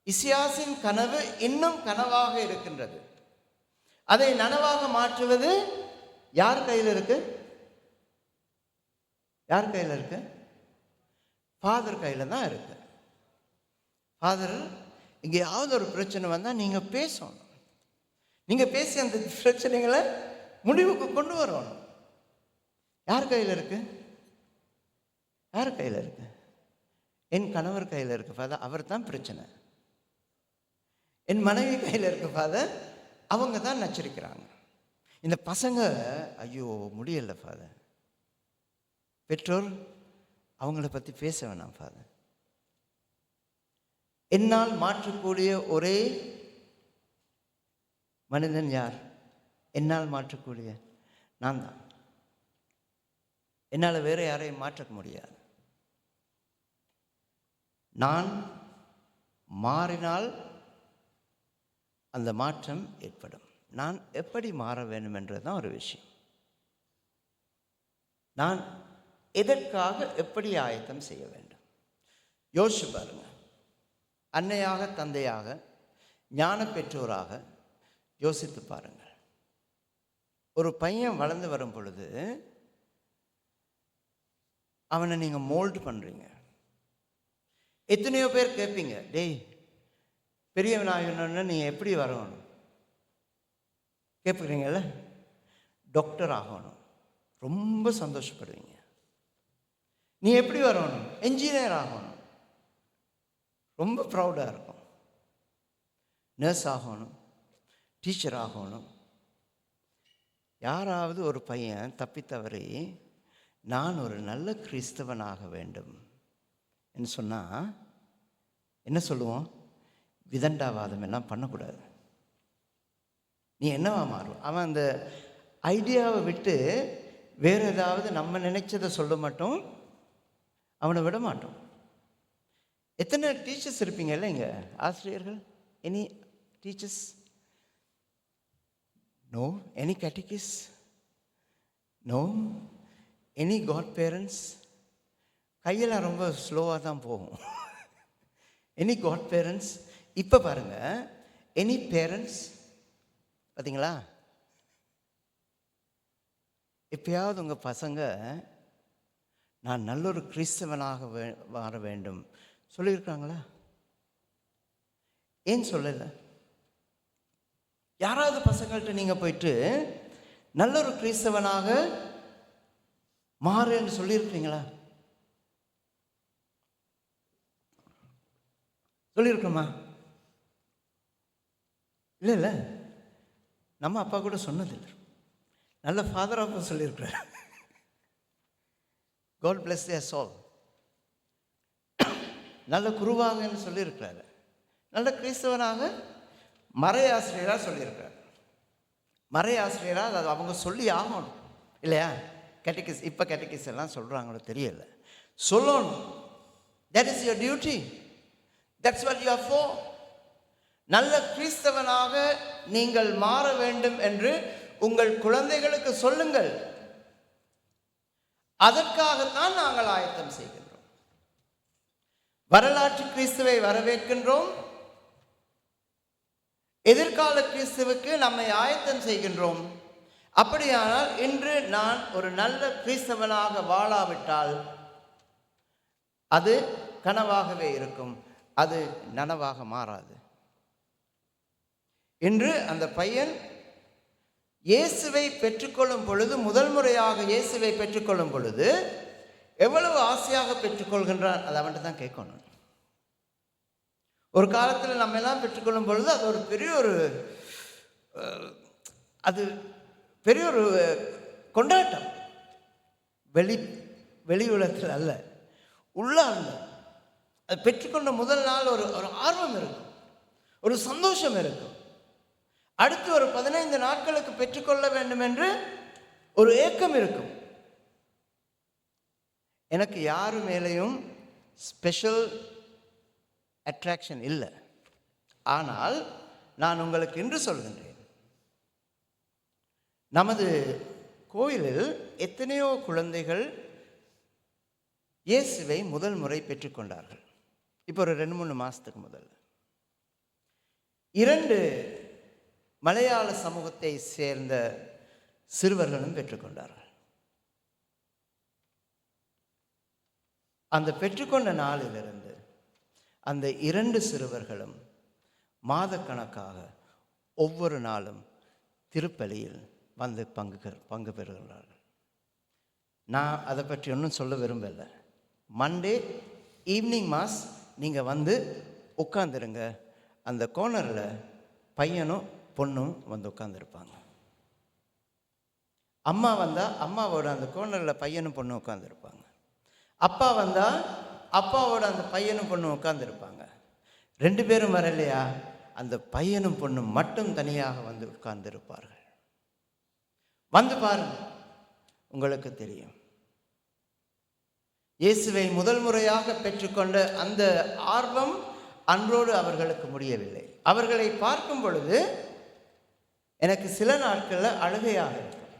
[SPEAKER 1] இசியாசின் கனவு இன்னும் கனவாக இருக்கின்றது. அதை நனவாக மாற்றுவது யார் கையில் இருக்கு? யார் கையில் இருக்கு? ஃபாதர் கையில் தான் இருக்கு. ஃபாதர், எங்கேயாவது ஒரு பிரச்சனை வந்தால் நீங்கள் பேசணும். நீங்கள் பேசி அந்த பிரச்சனைகளை முடிவுக்கு கொண்டு வரணும். யார் கையில் இருக்கு? யார் கையில் இருக்கு? என் கணவர் கையில் இருக்கு ஃபாதர், அவர் தான் பிரச்சனை. என் மனைவி கையில் இருக்கு ஃபாதர், அவங்க தான் நச்சரிக்கிறாங்க. இந்த பசங்க ஐயோ முடியலை ஃபாதர். பெற்றோர் அவங்கள பற்றி பேச வேணாம் ஃபாதர். என்னால் மாற்றக்கூடிய ஒரே மனிதன் யார்? என்னால் மாற்றக்கூடிய நான் தான். என்னால் வேறு யாரையும் மாற்ற முடியாது. நான் மாறினால் அந்த மாற்றம் ஏற்படும். நான் எப்படி மாற வேண்டும் என்றதுதான் ஒரு விஷயம். நான் எதற்காக எப்படி ஆயத்தம் செய்ய வேண்டும்? யோசிச்சு பாருங்க. அன்னையாக, தந்தையாக, ஞான பெற்றோராக யோசித்து பாருங்கள். ஒரு பையன் வளர்ந்து வரும் பொழுது அவனை நீங்கள் மோல்டு பண்ணுறீங்க. எத்தனையோ பேர் கேட்பீங்க, டேய் பெரியவனாகணும்னு நீ எப்படி வரணும் கேட்குறீங்கல்ல. டாக்டர் ஆகணும், ரொம்ப சந்தோஷப்படுவீங்க. நீ எப்படி வரணும்? என்ஜினியர் ஆகணும், ரொம்ப ப்ரௌடாக இருக்கும். நர்ஸ் ஆகணும், டீச்சர் ஆகணும். யாராவது ஒரு பையன் தப்பித்தவரை நான் ஒரு நல்ல கிறிஸ்தவனாக வேண்டும் என்று சொன்னால் என்ன சொல்லுவோம்? விதண்டாவாதம் எல்லாம் பண்ணக்கூடாது. நீ என்னவா மாறும்? அவன் அந்த ஐடியாவை விட்டு வேறு ஏதாவது நம்ம நினைச்சதை சொல்ல மாட்டோம், அவனை விட மாட்டோம். எத்தனை டீச்சர்ஸ் இருப்பீங்கல்ல இங்கே, ஆசிரியர்கள்? Any teachers? No. Any catechists? No. Any godparents? கையெல்லாம் ரொம்ப ஸ்லோவாக தான் போகும். Any godparents? இப்போ பாருங்கள், எனி பேரண்ட்ஸ் பார்த்தீங்களா? எப்பயாவது உங்கள் பசங்க நான் நல்லொரு கிறிஸ்தவனாக மாற வேண்டும் சொல்லியிருக்காங்களா? ஏன் சொல்லலை? யாராவது பசங்கள்கிட்ட நீங்கள் போயிட்டு நல்லொரு கிறிஸ்தவனாக மாறுன்னு சொல்லியிருக்கீங்களா? சொல்லியிருக்கோமா? இல்லை. நம்ம அப்பா கூட சொன்னதில்லை. நல்ல ஃபாதர் அப்பா சொல்லியிருக்கிறார். God bless their soul. நல்ல குருவாகன்னு சொல்லியிருக்கிறாரு. நல்ல கிறிஸ்தவனாக மறை ஆசிரியராக சொல்லியிருக்கிறார். மறை ஆசிரியராக அது அவங்க சொல்லி ஆகணும் இல்லையா? கேட்டகிஸ், இப்போ கேட்டகிஸ் எல்லாம் சொல்கிறாங்களோ தெரியல, சொல்லணும். That is your duty. That's what you are for. நல்ல கிறிஸ்தவனாக நீங்கள் மாற வேண்டும் என்று உங்கள் குழந்தைகளுக்கு சொல்லுங்கள். அதற்காகத்தான் நாங்கள் ஆயத்தம் செய்கின்றோம். வரலாற்று கிறிஸ்துவை வரவேற்கின்றோம், எதிர்கால கிறிஸ்துவுக்கு நம்மை ஆயத்தம் செய்கின்றோம். அப்படியானால் இன்று நான் ஒரு நல்ல கிறிஸ்தவனாக வாழாவிட்டால் அது கனவாகவே இருக்கும், அது நனவாக மாறாது. இன்று அந்த பையன் இயேசுவை பெற்றுக்கொள்ளும் பொழுது, முதல் முறையாக இயேசுவை பெற்றுக்கொள்ளும் பொழுது எவ்வளவு ஆசையாக பெற்றுக்கொள்கின்றான், அதை அவன்கிட்ட தான் கேட்கணும். ஒரு காலத்தில் நம்ம எல்லாம் பெற்றுக்கொள்ளும் பொழுது அது ஒரு பெரிய ஒரு கொண்டாட்டம். வெளி உலகத்தில் அல்ல, உள்ளார்ந்த. அது பெற்றுக்கொண்ட முதல் நாள் ஒரு ஆர்வம் இருக்கும், ஒரு சந்தோஷம் இருக்கும். அடுத்து ஒரு 15 நாட்களுக்கு பெற்றுக்கொள்ள வேண்டும் என்று ஒரு ஏக்கம் இருக்கும். எனக்கு யாரு மேலேயும் ஸ்பெஷல் அட்ராக்ஷன் இல்லை. ஆனால் நான் உங்களுக்கு இன்று சொல்கின்றேன், நமது கோயிலில் எத்தனையோ குழந்தைகள் இயேசுவை முதல் முறை பெற்றுக்கொண்டார்கள். இப்போ ஒரு 2-3 மாதத்துக்கு முதல்ல 2 மலையாள சமூகத்தை சேர்ந்த சிறுவர்களும் பெற்றுக்கொண்டார்கள். அந்த பெற்றுக்கொண்ட நாளிலிருந்து அந்த 2 சிறுவர்களும் மாதக்கணக்காக ஒவ்வொரு நாளும் திருப்பலியில் வந்து பங்கு பெறுகிறார்கள். நான் அதை பற்றி ஒன்றும் சொல்ல விரும்பலை. மண்டே ஈவினிங் மாஸ் நீங்கள் வந்து உட்காந்துருங்க. அந்த கோர்னரில் பையனும் பொண்ணும் வந்து உட்காந்துருப்பாங்க. அம்மா வந்தால் அம்மாவோட அந்த கோர்னரில் பையனும் பொண்ணும் உட்காந்துருப்பாங்க. அப்பா வந்தால் அப்பாவோட அந்த பையனும் பொண்ணும் உட்காந்துருப்பாங்க. 2 பேரும் வரலையா, அந்த பையனும் பொண்ணும் மட்டும் தனியாக வந்து உட்கார்ந்திருப்பார்கள். வந்து பாருங்க, உங்களுக்கு தெரியும். இயேசுவை முதல் முறையாக பெற்றுக்கொண்ட அந்த ஆர்வம் அன்றோடு அவர்களுக்கு முடியவில்லை. அவர்களை பார்க்கும் பொழுது எனக்கு சில நாட்களில் அழுகையாக இருக்கும்,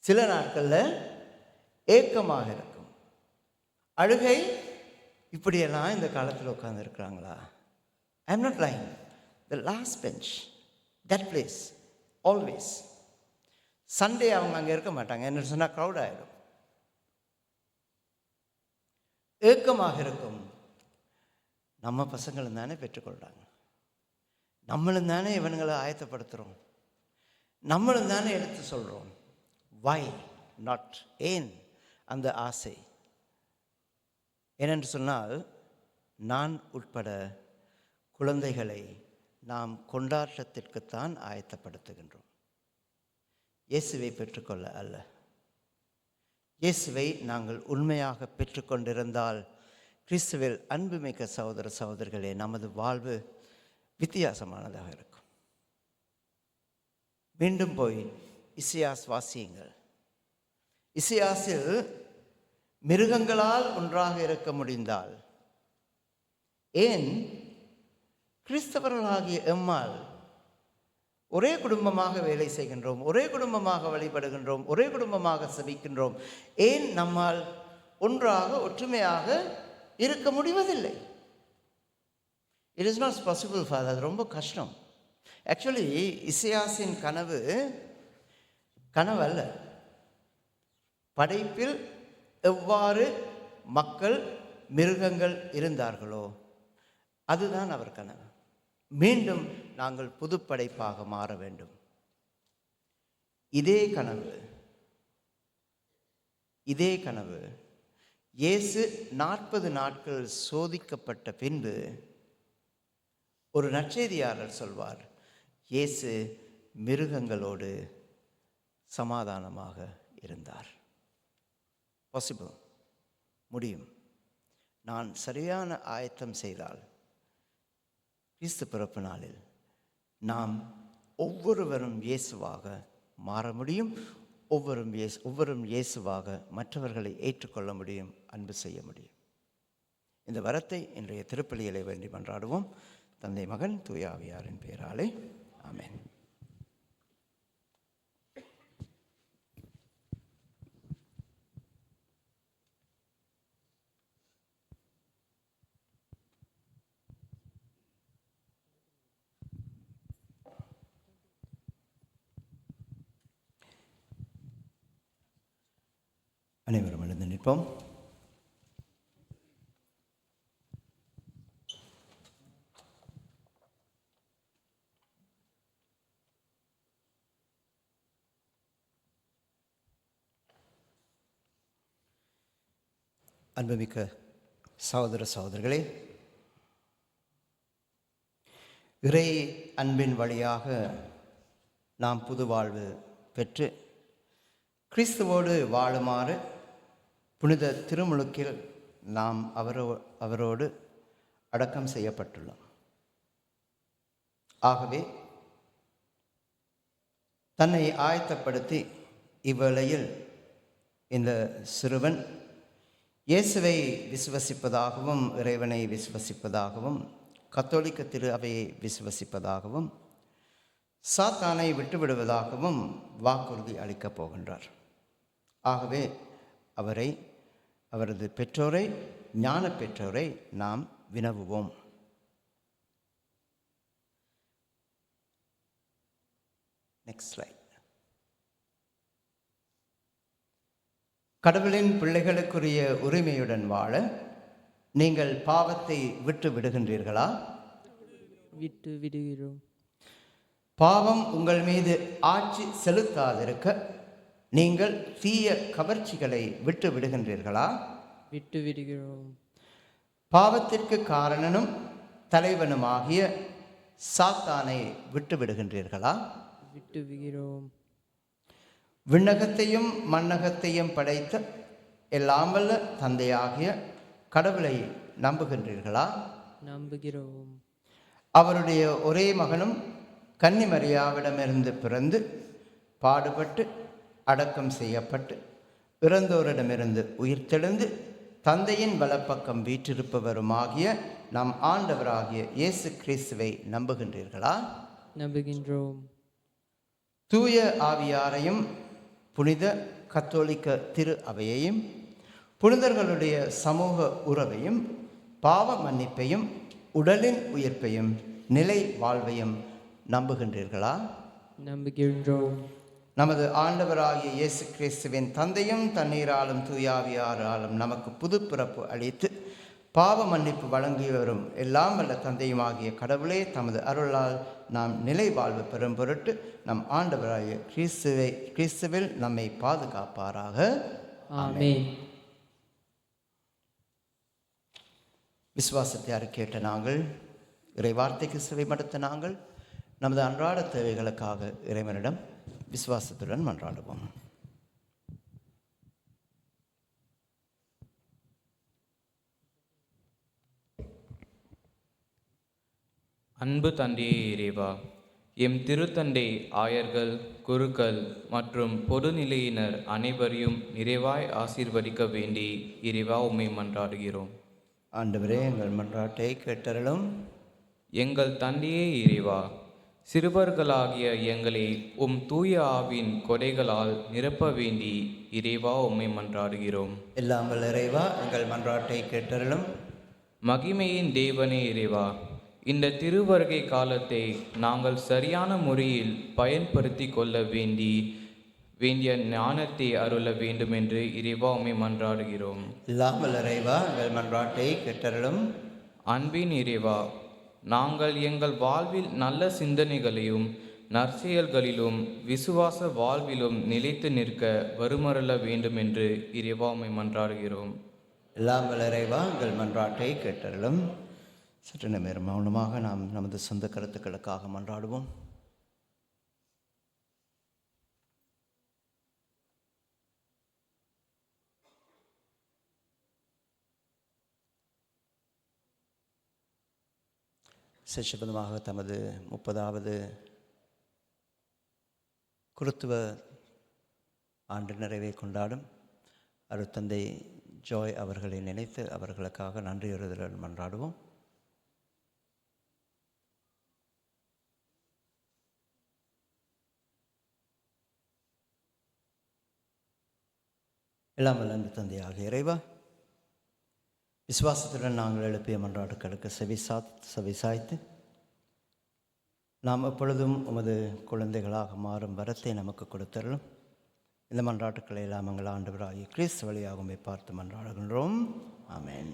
[SPEAKER 1] சில நாட்களில் ஏக்கமாக இருக்கும். அழுகை, இப்படியெல்லாம் இந்த காலத்தில் உட்கார்ந்துருக்கிறாங்களா? I am not lying. The last bench, that place always. Sunday அவங்க அங்கே இருக்க மாட்டாங்க, என்ன சொன்னால் க்ரௌட் ஆகிடும். ஏக்கமாக இருக்கும். நம்ம பசங்களும் தானே பெற்றுக்கொள்கிறாங்க, நம்மளும் தானே இவனுங்களை ஆயத்தப்படுத்துகிறோம், நம்மளும் தானே எடுத்து சொல்கிறோம். Why not? ஏன் அந்த ஆசை? ஏனென்று சொன்னால், நான் உட்பட குழந்தைகளை நாம் கொண்டாட்டத்திற்குத்தான் ஆயத்தப்படுத்துகின்றோம், இயேசுவை பெற்றுக்கொள்ள அல்ல. இயேசுவை நாங்கள் உண்மையாக பெற்றுக்கொண்டிருந்தால், கிறிஸ்துவில் அன்புமிக்க சகோதர சகோதரிகளே, நமது வாழ்வு வித்தியாசமானதாக இருக்கும். மீண்டும் போய் இசையாஸ் வாசியுங்கள். இசையாஸில் மிருகங்களால் ஒன்றாக இருக்க முடிந்தால், ஏன் கிறிஸ்தவர்களாகிய எம்மால் ஒரே குடும்பமாக வேலை செய்கின்றோம், ஒரே குடும்பமாக வழிபடுகின்றோம், ஒரே குடும்பமாக செபிக்கின்றோம், ஏன் நம்மால் ஒன்றாக ஒற்றுமையாக இருக்க முடிவதில்லை? It is not possible father. அது ரொம்ப கஷ்டம். ஆக்சுவலி இசையாஸின் கனவு அல்ல. படைப்பில் எவ்வாறு மக்கள் மிருகங்கள் இருந்தார்களோ அதுதான் அவர் கனவு. மீண்டும் நாங்கள் புதுப்படைப்பாக மாற வேண்டும். இதே கனவு இயேசு 40 நாட்கள் சோதிக்கப்பட்ட பின்பு ஒரு நற்செய்தியாளர் சொல்வார், இயேசு மிருகங்களோடு சமாதானமாக இருந்தார். பாசிபிள், முடியும். நான் சரியான ஆயத்தம் செய்தால் கிறிஸ்து பிறப்பு நாளில் நாம் ஒவ்வொருவரும் இயேசுவாக மாற முடியும். ஒவ்வொருவரும் இயேசுவாக மற்றவர்களை ஏற்றுக்கொள்ள முடியும், அன்பு செய்ய முடியும். இந்த வரத்தை இன்றைய திருப்பலியிலே வேண்டி மன்றாடுவோம். தந்தை, மகன், தூய ஆவியாரின் பெயராலே ஆமென். அனைவரும் எழுந்து நிற்போம். அன்புமிக்க சகோதர சகோதரிகளே, இறை அன்பின் வழியாக நாம் புது வாழ்வு பெற்று கிறிஸ்துவோடு வாழுமாறு புனித திருமுழுக்கில் நாம் அவரோடு அடக்கம் செய்யப்பட்டுள்ளோம். ஆகவே தன்னை ஆயத்தப்படுத்தி இவ்வேளையில் இந்த சிறுவன் இயேசுவை விசுவசிப்பதாகவும் இறைவனை விசுவசிப்பதாகவும் கத்தோலிக்க திரு அவையை விசுவசிப்பதாகவும் சாத்தானை விட்டுவிடுவதாகவும் வாக்குறுதி அளிக்கப் போகின்றார். ஆகவே அவரது பெற்றோரை, ஞான பெற்றோரை நாம் வினவுவோம். Next slide. கடவுளின் பிள்ளைகளுக்குரிய உரிமையுடன் வாழ நீங்கள் பாவத்தை விட்டு விடுகின்றீர்களா?
[SPEAKER 3] விட்டு விடுகிறோம்.
[SPEAKER 1] பாவம் உங்கள் மீது ஆட்சி செலுத்தாதிருக்க நீங்கள் தீய கவர்ச்சிகளை விட்டு விடுகின்றீர்களா?
[SPEAKER 3] விட்டு விடுகிறோம்.
[SPEAKER 1] பாவத்திற்கு காரணனும் தலைவனுமாகிய சாத்தானை விட்டு விடுகின்றீர்களா?
[SPEAKER 3] விட்டு விடுகிறோம்.
[SPEAKER 1] விண்ணகத்தையும் மண்ணகத்தையும் படைத்த எல்லாம் வல்ல தந்தையாகிய கடவுளை நம்புகின்றீர்களா?
[SPEAKER 3] நம்புகிறோம்.
[SPEAKER 1] அவருடைய ஒரே மகனும் கன்னிமரியாவிடமிருந்து பிறந்து பாடுபட்டு அடக்கம் செய்யப்பட்டு இறந்தோரிடமிருந்து உயிர்த்தெழுந்து தந்தையின் வலப்பக்கம் வீற்றிருப்பவருமாகிய நம் ஆண்டவராகிய இயேசு கிறிஸ்துவை நம்புகின்றீர்களா?
[SPEAKER 3] நம்புகின்றோம்.
[SPEAKER 1] தூய ஆவியாரையும் புனித கத்தோலிக்க திரு அவையையும் புனிதர்களுடைய சமூக உறவையும் பாவ மன்னிப்பையும் உடலின் உயிர்ப்பையும் நிலை வாழ்வையும் நம்புகின்றீர்களா?
[SPEAKER 3] நம்புகின்றோம்.
[SPEAKER 1] நமது ஆண்டவராகிய இயேசு கிறிஸ்துவின் தந்தையும் தண்ணீராலும் தூயாவியாராலும் நமக்கு புது பிறப்பு அளித்து பாவ மன்னிப்பு வழங்கி வரும் எல்லாம் வல்ல தந்தையுமாகிய கடவுளே தமது அருளால் நாம் நிலை வாழ்வு பெறும் பொருட்டு நம் ஆண்டவராகிய கிறிஸ்துவில் நம்மை பாதுகாப்பாராக.
[SPEAKER 3] ஆமென்.
[SPEAKER 1] விசுவாசத்தை அறிக்கையிட்ட நாங்கள், இறை வார்த்தைக்கு செவிமடுத்த நாங்கள், நமது அன்றாட தேவைகளுக்காக இறைவனிடம் விசுவாசத்துடன் மன்றாடுவோம்.
[SPEAKER 5] அன்பு தந்தையே இறைவா, எம் திருத்தந்தை, ஆயர்கள், குருக்கள் மற்றும் பொதுநிலையினர் அனைவரையும் நிறைவாய் ஆசீர்வதிக்க வேண்டி இறைவா உம்மை மன்றாடுகிறோம்.
[SPEAKER 1] ஆண்டவரே, எங்கள் மன்றாட்டை கேட்டருளும்.
[SPEAKER 5] எங்கள் தந்தையே இறைவா, சிறுவர்களாகிய எங்களை தூய ஆவின் கொடைகளால் நிரப்ப வேண்டி இறைவா உம்மை மன்றாடுகிறோம்.
[SPEAKER 1] எல்லாம் வல்ல இறைவா, எங்கள் மன்றாட்டை கேட்டருளும்.
[SPEAKER 5] மகிமையின் தேவனே இறைவா, இந்த திருவருகை காலத்தை நாங்கள் சரியான முறையில் பயன்படுத்தி கொள்ள வேண்டிய ஞானத்தை அருள வேண்டும் என்று இறைவா உம்மை மன்றாடுகிறோம்.
[SPEAKER 1] எல்லாம் வல்ல இறைவா, எங்கள் மன்றாட்டை கேட்டருளும்.
[SPEAKER 5] அன்பின் இறைவா, நாங்கள் எங்கள் வாழ்வில் நல்ல சிந்தனைகளையும் நற்செயல்களிலும் விசுவாச வாழ்விலும் நிலைத்து நிற்க வருமருள வேண்டும் என்று இறைவா உம்மை மன்றாடுகிறோம்.
[SPEAKER 1] எல்லாம் வல்ல இறைவா, எங்கள் மன்றாட்டை கேட்டருளும். சற்று நேரம் மௌனமாக நாம் நமது சொந்த கருத்துக்களுக்காக மன்றாடுவோம். சச்சபந்தமாக தமது 30வது குருத்துவ ஆண்டு நிறைவை கொண்டாடும் அருட்தந்தை ஜோய் அவர்களை நினைத்து அவர்களுக்காக நன்றியுறுதலுடன் மன்றாடுவோம். எல்லாம் வல்ல அன்பு தந்தையாக இறைவா, விசுவாசத்துடன் நாங்கள் எழுப்பிய மன்றாட்டுக்களுக்கு செவிசாய்த்து நாம் எப்பொழுதும் உமது குழந்தைகளாக மாறும் வரத்தை நமக்கு கொடுத்தருளும். இந்த மன்றாட்டுக்களை எல்லாம் எங்கள் ஆண்டவராகிய கிறிஸ்து வழியாகவே பார்த்து மன்றாடுகின்றோம். ஆமென்.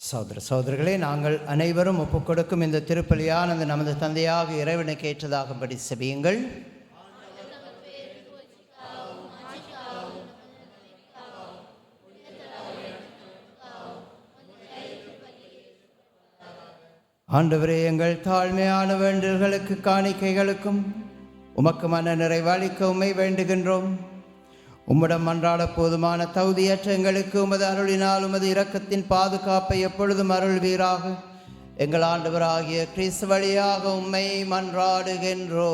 [SPEAKER 1] சகோதர சகோதரிகளே, நாங்கள் அனைவரும் ஒப்புக்கொடுக்கும் இந்த திருப்பலியானது நமது தந்தையாக இறைவனுக்கு ஏற்றதாகும்படி செபியுங்கள். ஆண்டவரே, எங்கள் தாழ்மையான வேண்டுதல்களுக்கு காணிக்கைகளுக்கும் உமக்கு மன நிறைவளிக்க உம்மை வேண்டுகின்றோம். உம்மிடம் மன்றாட போதுமான தகுதியற்ற எங்களுக்கு உமது அருளினால் உமது இரக்கத்தின் பாதுகாப்பை எப்பொழுதும் அருள்வீராக. எங்கள் ஆண்டவராகிய கிறிஸ்து வழியாக உம்மை மன்றாடுகின்றோம்.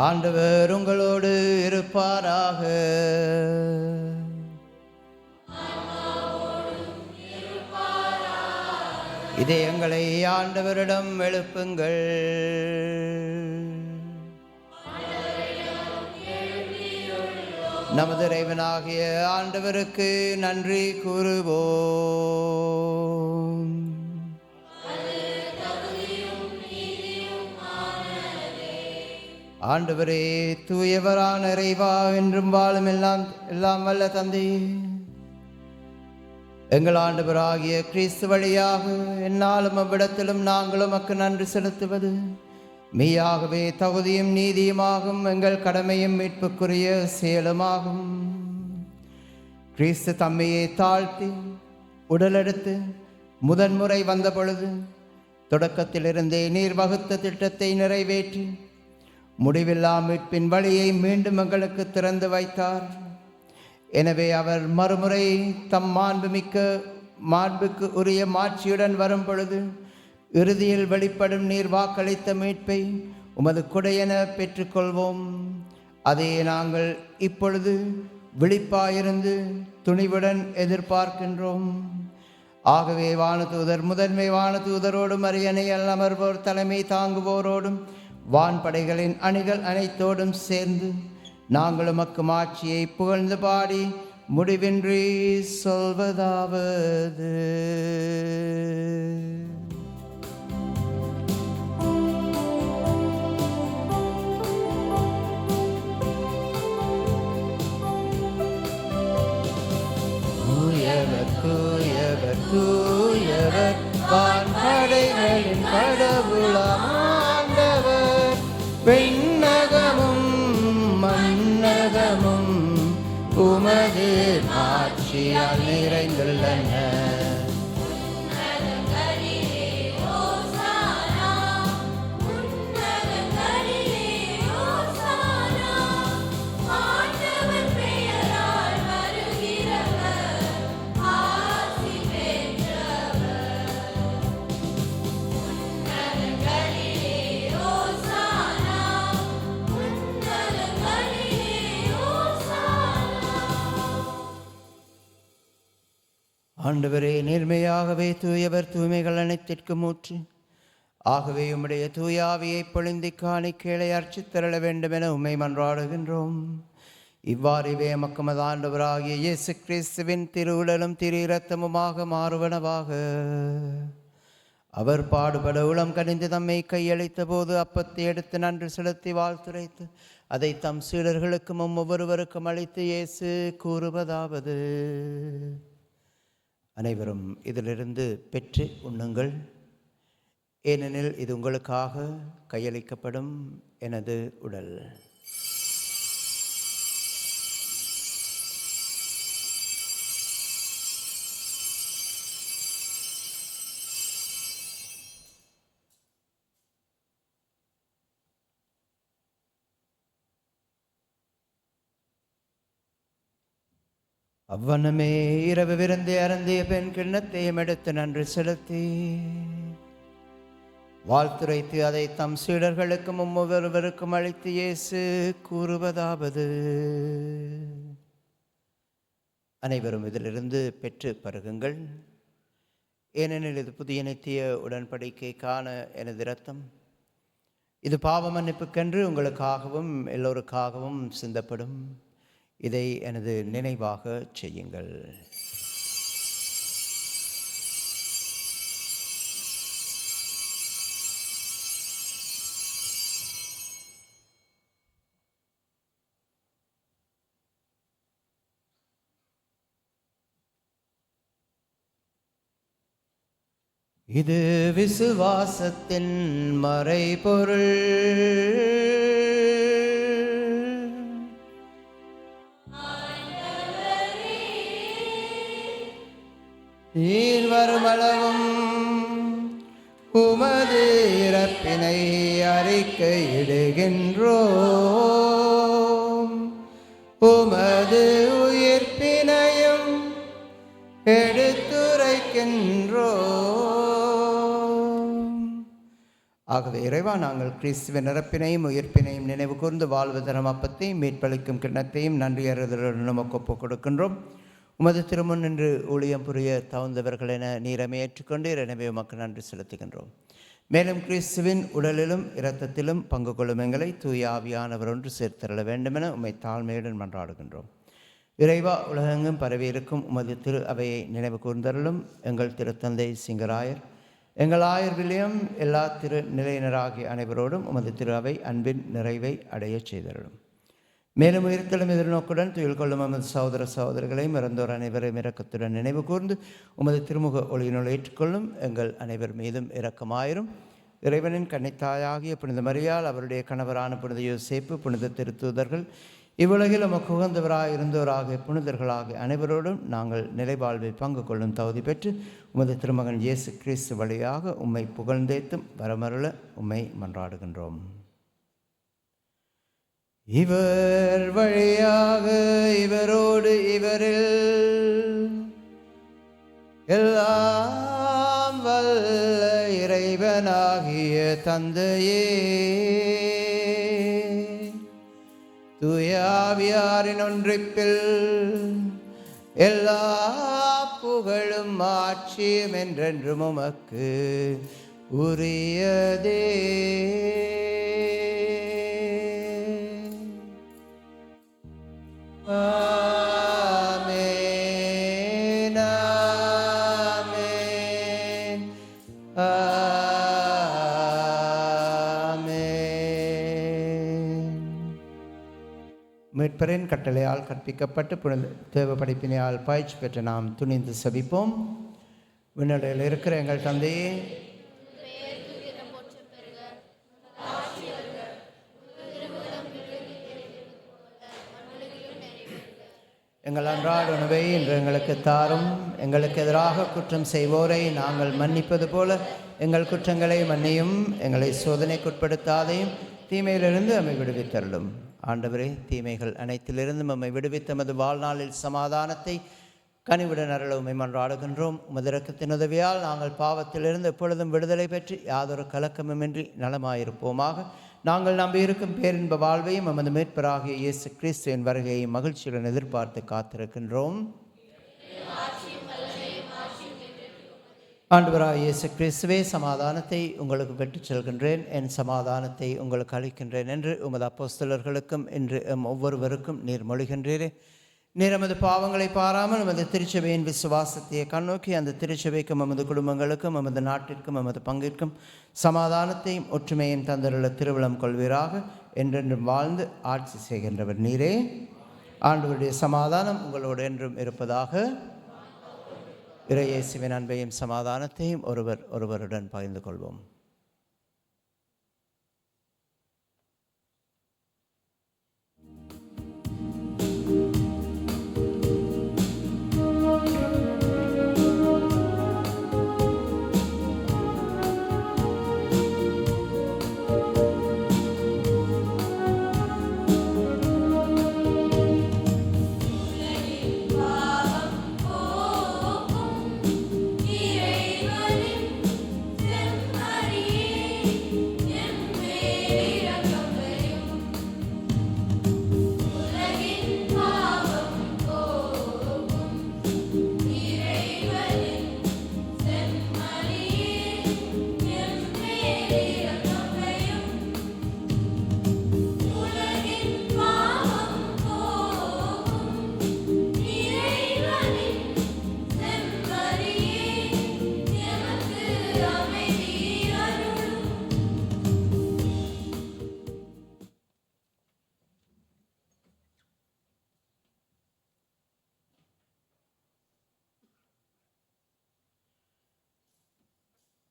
[SPEAKER 1] ஆண்டவர் உங்களோடு இருப்பாராக. இதயங்களை ஆண்டவரிடம் எழுப்புங்கள். நமது இறைவனாகிய ஆண்டவருக்கு நன்றி கூறுவோம். ஆண்டவரே, தூயவரான இறைவா, என்றும் வாழும் எல்லாம் வல்ல தந்தையே, எங்கள் ஆண்டவராகிய கிறிஸ்து வழியாக என்னாலும் அவ்விடத்திலும் நாங்கள் உமக்கு நன்றி செலுத்துவது மெய்யாகவே தகுதியும் நீதியுமாகும். எங்கள் கடமையும் மீட்புக்குரிய செயலுமாகும். கிறிஸ்து தம்மையை தாழ்த்தி உடலெடுத்து முதன்முறை வந்த பொழுது தொடக்கத்திலிருந்தே நீர் வகுத்த திட்டத்தை நிறைவேற்றி முடிவில்லா மீட்பின் வழியை மீண்டும் எங்களுக்கு திறந்து வைத்தார். எனவே அவர் மறுமுறை தம் மாண்புக்கு உரிய மாட்சியுடன் வரும் பொழுது இறுதியில் வெளிப்படும் நீர் வாக்களித்த மீட்பை உமது கொடையென பெற்றுக்கொள்வோம். அதை நாங்கள் இப்பொழுது விழிப்பாயிருந்து துணிவுடன் எதிர்பார்க்கின்றோம். ஆகவே வானதூதர் முதன்மை வானதூதரோடும் அரியணையில் அமர்வோர் தலைமை தாங்குவோரோடும் வான்படைகளின் அணிகள் அனைத்தோடும் சேர்ந்து நாங்கள் உமக்கு ஆட்சியை புகழ்ந்து பாடி முடிவின்றி சொல்வதாவது: தூயவர் தூயவர் தூயவர் வான்படைகளின் கடவுளாம் ஆண்டவர். விண்ணகமும் மன்னகமும் உமது ஆட்சியால் நிறைந்துள்ளன. ஆண்டவரே, நேர்மையாகவே தூயவர், தூய்மைகள் அனைத்திற்கும் ஊற்று. ஆகவே உம்முடைய தூய ஆவியை பொழிந்து காணிக்கைகளை அர்ச்சித்தருள வேண்டும் என உம்மை மன்றாடுகின்றோம். இவ்வாறுவே எமக்குமது ஆண்டவராகிய இயேசு கிறிஸ்துவின் திருவுடலும் திரு இரத்தமுமாக மாறுவனவாக. அவர் பாடுபட உளம் கனிந்து தம்மை கையளித்த போது அப்பத்தை எடுத்து நன்றி செலுத்தி வாழ்த்துரைத்து அதை தம் சீடர்களுக்கும் ஒவ்வொருவருக்கும் அளித்து இயேசு கூறுவதாவது: அனைவரும் இதிலிருந்து பெற்று உண்ணுங்கள், ஏனெனில் இது உங்களுக்காக கையளிக்கப்படும் எனது உடல். அவ்வண்ணமே இரவு விருந்தை அருந்திய பெண் கிண்ணத்தையும் எடுத்து நன்றி செலுத்தி வாழ்த்துரைத்து அதை தம் சீடர்களுக்கும் ஒவ்வொருவருக்கும் அளித்து இயேசு கூறுவதாவது: அனைவரும் இதிலிருந்து பெற்று பருகுங்கள், ஏனெனில் இது புதிய நித்திய உடன்படிக்கைக்கான எனது இரத்தம். இது பாவ மன்னிப்புக்கென்று உங்களுக்காகவும் எல்லோருக்காகவும் சிந்தப்படும். இதை எனது நினைவாக செய்யுங்கள். இது விசுவாசத்தின் மறைபொருள். நீர் வருமளவும் உமது இறப்பினை அறிக்கையிடுகின்றோம், உமது உயிர்ப்பினையும் எடுத்துரைக்கின்றோம். ஆகவே இறைவா, நாங்கள் கிறிஸ்துவின் இறப்பினையும் உயிர்ப்பினையும் நினைவு கூர்ந்து வாழ்வு தரும் அப்பத்தையும் மீட்பளிக்கும் கிண்ணத்தையும் நன்றி அறிதலுடன் நமக்கு ஒப்புக் கொடுக்கின்றோம். உமது திருமுன் நின்று ஊழியம் புரிய தகுந்தவர்கள் என நீரமை ஏற்றுக்கொண்டு எனவே உமக்கு நன்றி செலுத்துகின்றோம். மேலும் கிறிஸ்துவின் உடலிலும் இரத்தத்திலும் பங்கு கொள்ளும் எங்களை தூய ஆவியானவர் ஒன்று சேர்த்தருள வேண்டுமென உம்மை தாழ்மையுடன் மன்றாடுகின்றோம். இறைவா, உலகெங்கும் பரவியிருக்கும் உமது திரு அவையை நினைவு கூர்ந்தருளும். எங்கள் திருத்தந்தை சிங்கராயர், எங்கள் ஆயர் வில்லியம், எல்லா திரு நிலையினராகிய அனைவரோடும் உமது திரு அவை அன்பின் நிறைவை அடையச் செய்தருளும். மேலும் உயிர்த்தலும் எதிர்நோக்குடன் துயில் கொள்ளும் உமது சகோதர சகோதரிகளையும் இறந்தோர் அனைவரையும் இரக்கத்துடன் நினைவு கூர்ந்து உமது திருமுக ஒளியினுள் ஏற்றுக்கொள்ளும். எங்கள் அனைவர் மீதும் இரக்கமாயிரும். இறைவனின் கன்னித்தாயாகிய புனித மரியாள், அவருடைய கணவரான புனித யோசேப்பு, புனித திருத்தூதர்கள், இவ்வுலகில் உமக்கு உகந்தவராக இருந்தோராகிய புனிதர்களாகிய அனைவரோடும் நாங்கள் நிலைவாழ்வை பங்கு கொள்ளும் தகுதி பெற்று உமது திருமகன் இயேசு கிறிஸ்து வழியாக உம்மை புகழ்ந்தேத்தும் வரமருள உம்மை மன்றாடுகின்றோம். இவர் வழியாக இவரோடு இவரில் எல்லாம் வல்ல இறைவனாகிய தந்தையே, தூய ஆவியாரின் ஒன்றிப்பில் எல்லா புகழும் ஆட்சியும் என்றென்றும் உமக்கு உரியதே. ஆமென், ஆமென், ஆமென். மீட்பரின் கட்டளையால் கற்பிக்கப்பட்டு புனித தேவ படிப்பினையால் பயிற்சி பெற்ற நாம் துணிந்து செபிப்போம். விண்ணுலகில் இருக்கிற எங்கள் தந்தையே, எங்கள் அன்றாட உணவை இன்று எங்களுக்கு தாரும். எங்களுக்கு எதிராக குற்றம் செய்வோரை நாங்கள் மன்னிப்பது போல எங்கள் குற்றங்களை மன்னியும். எங்களை சோதனைக்குட்படுத்தாதையும் தீமையிலிருந்து நம்மை விடுவித்தருளும். ஆண்டவரே, தீமைகள் அனைத்திலிருந்தும் நம்மை விடுவித்த நமது வாழ்நாளில் சமாதானத்தை கனிவுடன் அருள உம்மை மன்றாடுகின்றோம். உமது இரக்கத்தின் உதவியால் நாங்கள் பாவத்திலிருந்து எப்பொழுதும் விடுதலை பெற்று யாதொரு கலக்கமுமின்றி நலமாயிருப்போமாக. நாங்கள் நம்பியிருக்கும் பேரின்ப வாழ்வையும் நமது மீட்பராகிய இயேசு கிறிஸ்துவின் வருகையை மகிழ்ச்சியுடன் எதிர்பார்த்து காத்திருக்கின்றோம். ஆண்டவராகிய இயேசு கிறிஸ்துவே, சமாதானத்தை உங்களுக்கு பெற்றுச் செல்கின்றேன், என் சமாதானத்தை உங்களுக்கு அளிக்கின்றேன் என்று உமது அப்போஸ்தலர்களுக்கும் இன்று ஒவ்வொருவருக்கும் நீர் மொழிகின்றீரே. நீர் நமது பாவங்களை பாராமல் நமது திருச்சபையின் விசுவாசத்தை கண்ணோக்கி அந்த திருச்சபைக்கும் நமது குடும்பங்களுக்கும் நமது நாட்டிற்கும் நமது பங்கிற்கும் சமாதானத்தையும் ஒற்றுமையும் தந்தருள்ள திருவிழம் கொள்வீராக. என்றென்றும் வாழ்ந்து ஆட்சி செய்கின்றவர் நீரே. ஆண்டவருடைய சமாதானம் உங்களோடு என்றும் இருப்பதாக. இறையேசுவின் அன்பையும் சமாதானத்தையும் ஒருவருடன் பகிர்ந்து கொள்வோம்.
[SPEAKER 6] இறைவனின் செம்மறி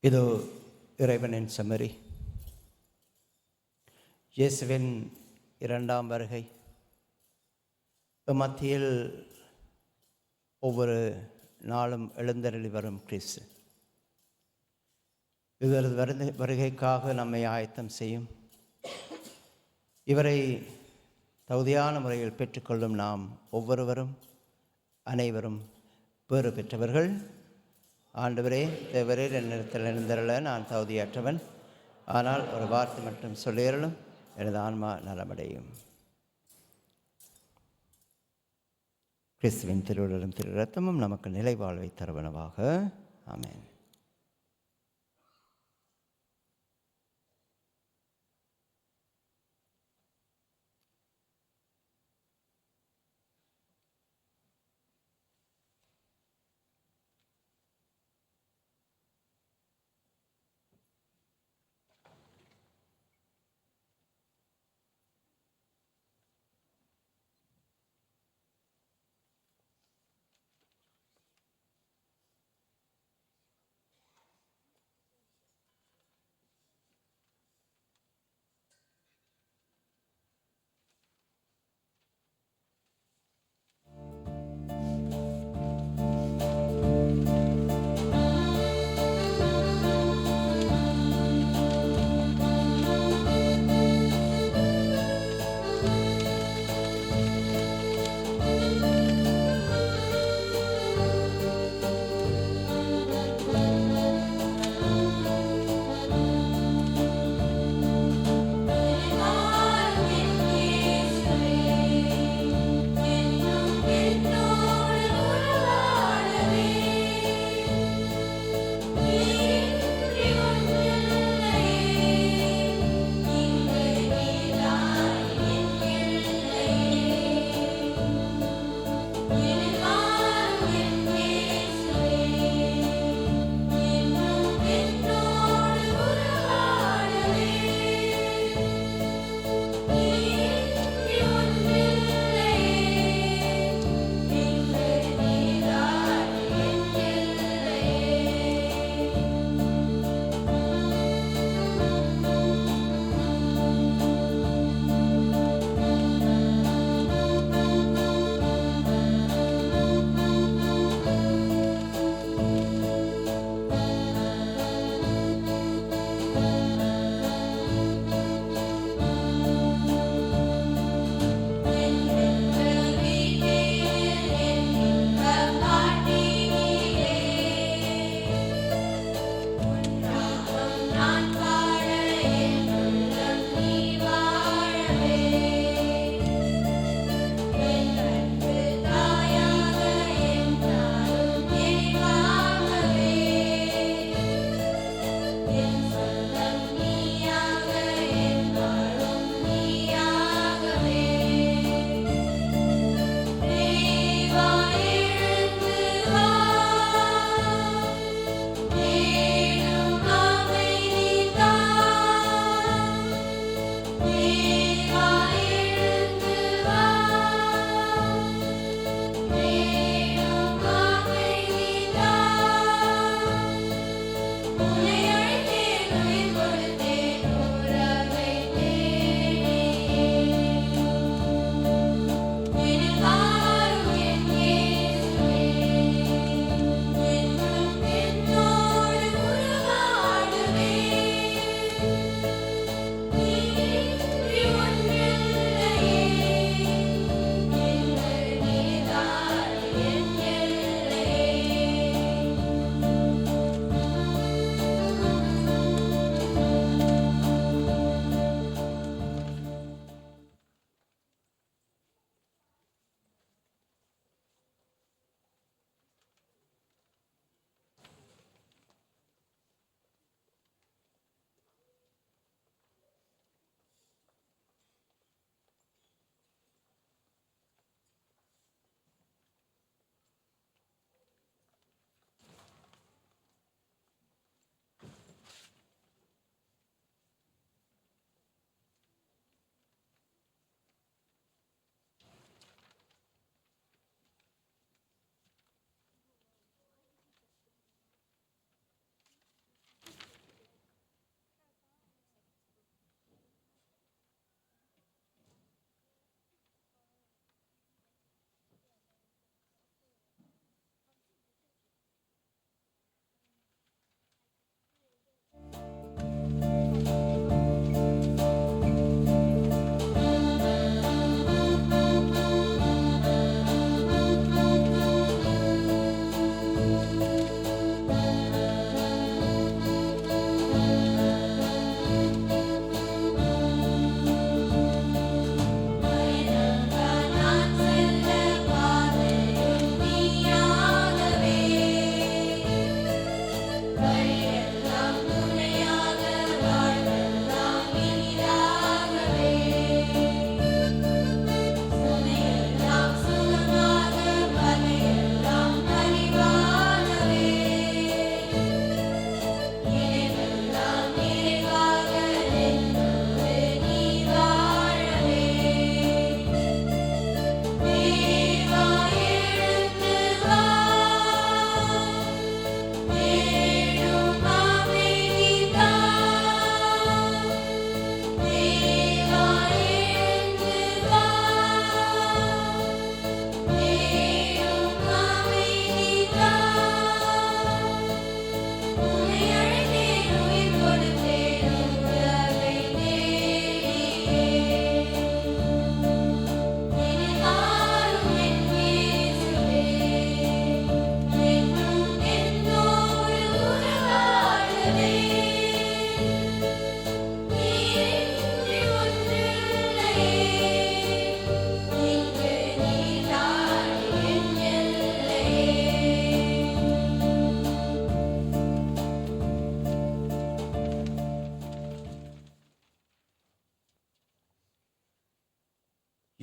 [SPEAKER 1] இதோ இறைவனின் செம்மறி, இயேசுவின் இரண்டாம் வருகை. மத்தியில் ஒவ்வொரு நாளும் எழுந்தருளி வரும் கிறிஸ்து இவரது வருகைக்காக நம்மை ஆயத்தம் செய்யும். இவரை தகுதியான முறையில் பெற்றுக்கொள்ளும் நாம் ஒவ்வொருவரும் அனைவரும் பேறு பெற்றவர்கள். ஆண்டவரே, தேவரீர் என்னிடத்தில் எழுந்தருள நான் தகுதியற்றவன், ஆனால் ஒரு வார்த்தை மட்டும் சொல்லியறலும் எனது ஆன்மா நலமடையும். கிறிஸ்துவின் திருவுடலும் திரு இரத்தமும் நமக்கு நிலை வாழ்வை தருவனவாக. ஆமென்.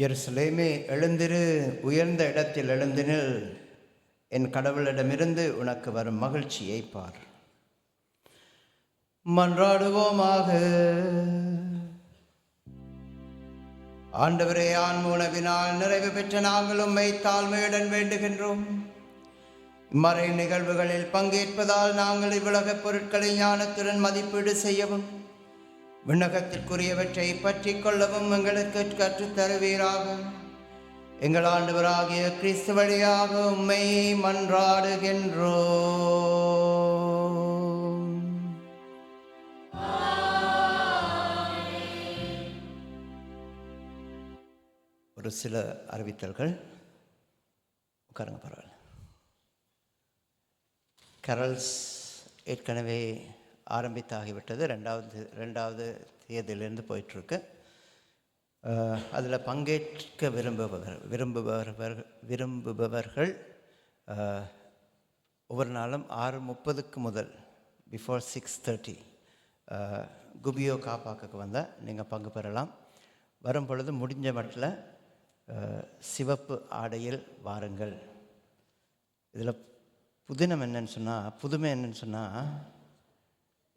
[SPEAKER 1] எருசலேமே எழுந்திரு, உயர்ந்த இடத்தில் எழுந்து நில், என் கடவுளிடமிருந்து உனக்கு வரும் மகிழ்ச்சியை பார். மன்றாடுவோமாக. ஆண்டவரே, ஆன்ம உணவினால் நிறைவு பெற்ற நாங்கள் உம்மை தாழ்மையுடன் வேண்டுகின்றோம். மறை நிகழ்வுகளில் பங்கேற்பதால் நாங்கள் இவ்வுலகப் பொருட்களை ஞானத்துடன் மதிப்பீடு செய்யவும் விண்ணகத்திற்குரியவற்றை பற்றி கொள்ளவும் எங்களுக்கு கற்றுத்தருவீராக. எங்கள் ஆண்டவராகிய கிறிஸ்து வழியாக உம்மை மன்றாடுகின்றோம். ஒரு சில அறிவித்தல்கள். உட்காருங்க, பரவாயில்ல. கரல்ஸ் ஏற்கனவே ஆரம்பித்தாகிவிட்டது. ரெண்டாவது தேதியிலிருந்து போயிட்டுருக்கு. அதில் பங்கேற்க விரும்புபவர்கள் ஒவ்வொரு நாளும் 6:30 முதல் பிஃபோர் 6:30 குபியோ காப்பாக்கு வந்தால் நீங்கள் பங்கு பெறலாம். வரும் பொழுது முடிஞ்ச மட்டில் சிவப்பு ஆடையில் வாருங்கள். இதில் புதுமை என்னன்னு சொன்னால்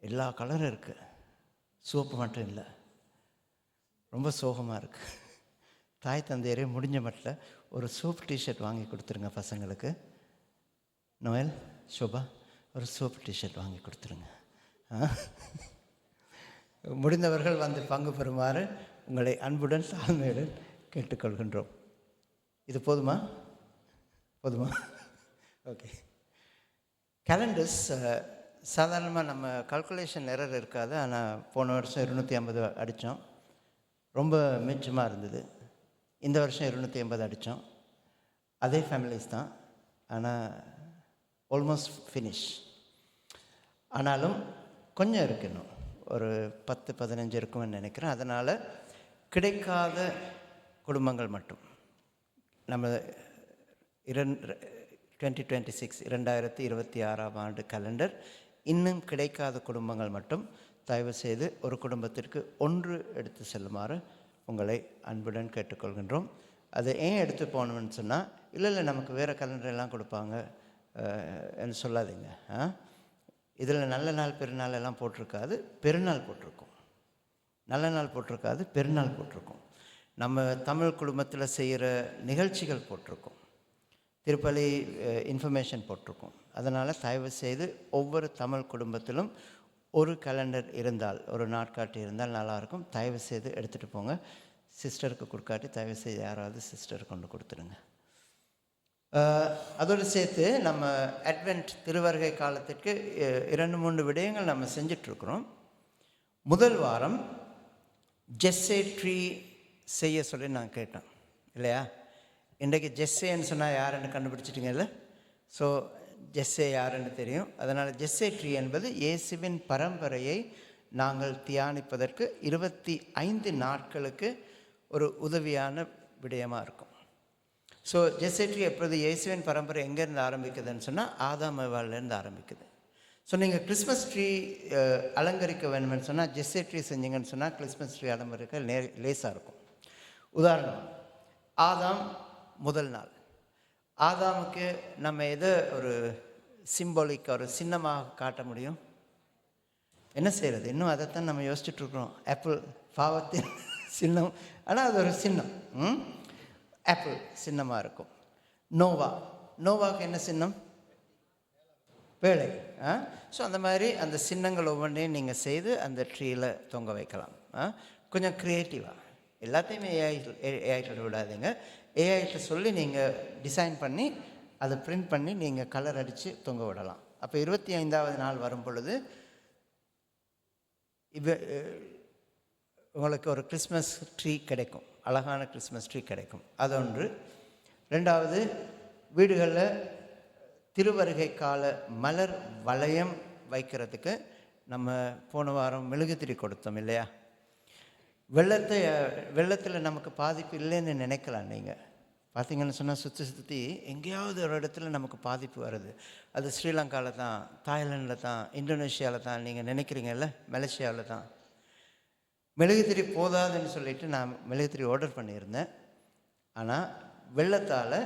[SPEAKER 1] எல்லா கலரும் இருக்குது, சிவப்பு மட்டும் இல்லை. ரொம்ப சோகமாக இருக்குது. தாய் தந்தையரே முடிஞ்ச மட்டில் ஒரு சோப்பு டிஷர்ட் வாங்கி கொடுத்துருங்க பசங்களுக்கு. நோயல், சோபா, ஒரு சோப்பு டிஷர்ட் வாங்கி கொடுத்துருங்க. முடிந்தவர்கள் வந்து பங்கு பெறுமாறு உங்களை அன்புடன் தாழ்மையுடன் கேட்டுக்கொள்கின்றோம். இது போதுமா? ஓகே. கேலண்டர்ஸ் சாதாரணமாக நம்ம கால்குலேஷன் எரர் இருக்காது. ஆனால் போன வருஷம் 250 அடித்தோம், ரொம்ப மிச்சமாக இருந்தது. இந்த வருஷம் 250 அடித்தோம். அதே ஃபேமிலிஸ் தான், ஆனால் ஆல்மோஸ்ட் ஃபினிஷ். ஆனாலும் கொஞ்சம் இருக்கு, இன்னும் ஒரு 10-15 இருக்குமென்னு நினைக்கிறேன். அதனால் கிடைக்காத குடும்பங்கள் மட்டும் நம்ம 2026 ஆண்டு கேலண்டர் இன்னும் கிடைக்காத குடும்பங்கள் மட்டும் தயவு செய்து ஒரு குடும்பத்திற்கு 1 எடுத்து செல்லுமாறு உங்களை அன்புடன் கேட்டுக்கொள்கின்றோம். அதை ஏன் எடுத்து போகணும்னு சொன்னால், இல்லை நமக்கு வேறு கேலண்டர் எல்லாம் கொடுப்பாங்க என்று சொல்லாதீங்க. இதில் நல்ல நாள் பெருநாள் எல்லாம் போட்டிருக்காது, பெருநாள் போட்டிருக்கோம். நல்ல நாள் போட்டிருக்காது, பெருநாள் போட்டிருக்கோம். நம்ம தமிழ் குடும்பத்தில் செய்கிற நிகழ்ச்சிகள் போட்டிருக்கோம், திருப்பலி இன்ஃபர்மேஷன் போட்டிருக்கோம். அதனால் தயவு செய்து ஒவ்வொரு தமிழ் குடும்பத்திலும் ஒரு கேலண்டர் இருந்தால், ஒரு நாட்காட்டி இருந்தால் நல்லாயிருக்கும். தயவு செய்து எடுத்துகிட்டு போங்க. சிஸ்டருக்கு கொடுக்காட்டி தயவு செய்து யாராவது சிஸ்டர் கொண்டு கொடுத்துருங்க. அதோடு சேர்த்து நம்ம அட்வென்ட் திருவருகை காலத்திற்கு 2-3 விடயங்கள் நம்ம செஞ்சிட்ருக்குறோம். முதல் வாரம் ஜெஸ்ஸே ட்ரீ செய்ய சொல்லி நான் கேட்டேன் இல்லையா? இன்றைக்கு ஜெஸ்ஸேன்னு சொன்னால் யாருன்னு கண்டுபிடிச்சிட்டிங்கல்ல? ஸோ ஜெஸ்ஸே யாருன்னு தெரியும். அதனால் ஜெஸ்ஸே ட்ரீ என்பது இயேசுவின் பரம்பரையை நாங்கள் தியானிப்பதற்கு 25 நாட்களுக்கு ஒரு உதவியான விடயமாக இருக்கும். ஸோ ஜெஸ்ஸே ட்ரீ எப்பொழுது இயேசுவின் பரம்பரை எங்கேருந்து ஆரம்பிக்குதுன்னு சொன்னால் ஆதாம் ஏவாள்லேருந்து ஆரம்பிக்குது. ஸோ நீங்கள் கிறிஸ்மஸ் ட்ரீ அலங்கரிக்க வேணும்னு சொன்னால் ஜெஸ்ஸே ட்ரீ செஞ்சீங்கன்னு சொன்னால் கிறிஸ்மஸ் ட்ரீ அலங்கரிக்க லேசாக இருக்கும். உதாரணம், ஆதாம் முதல் நாள். ஆதாமுக்கு நம்ம எதை ஒரு சிம்பாலிக், ஒரு சின்னமாக காட்ட முடியும்? என்ன செய்கிறது? இன்னும் அதைத்தான் நம்ம யோசிச்சுட்ருக்குறோம். ஆப்பிள் பாவத்தின் சின்னம், ஆனால் அது ஒரு சின்னம். ஆப்பிள் சின்னமாக இருக்கும். நோவாக்கு என்ன சின்னம்? வேலை. ஸோ அந்த மாதிரி அந்த சின்னங்கள் ஒவ்வொன்றையும் நீங்கள் செய்து அந்த ட்ரீயில் தொங்க வைக்கலாம். கொஞ்சம் க்ரியேட்டிவாக. எல்லாத்தையுமே ஏஐட்ட விடாதீங்க. ஏஐட்ட சொல்லி நீங்கள் டிசைன் பண்ணி அதை பிரிண்ட் பண்ணி நீங்கள் கலர் அடித்து தொங்க விடலாம். அப்போ 25ஆவது நாள் வரும் பொழுது உங்களுக்கு ஒரு கிறிஸ்மஸ் ட்ரீ கிடைக்கும், அழகான கிறிஸ்மஸ் ட்ரீ கிடைக்கும். அது ஒன்று. ரெண்டாவது, வீடுகளில் திருவருகை கால மலர் வளையம் வைக்கிறதுக்கு நம்ம போன வாரம் மெழுகுதிரி கொடுத்தோம் இல்லையா? வெள்ளத்தில் நமக்கு பாதிப்பு இல்லைன்னு நினைக்கலாம். நீங்கள் பார்த்தீங்கன்னு சொன்னால் சுற்றி எங்கேயாவது ஒரு இடத்துல நமக்கு பாதிப்பு வருது. அது ஸ்ரீலங்காவில் தான், தாய்லாண்டில் தான், இந்தோனேஷியாவில் தான். நீங்கள் நினைக்கிறீங்கல்ல மலேசியாவில் தான். மெழுகுதிரி போதாதுன்னு சொல்லிவிட்டு நான் மெழுகுதிரி ஆர்டர் பண்ணியிருந்தேன். ஆனால் வெள்ளத்தால்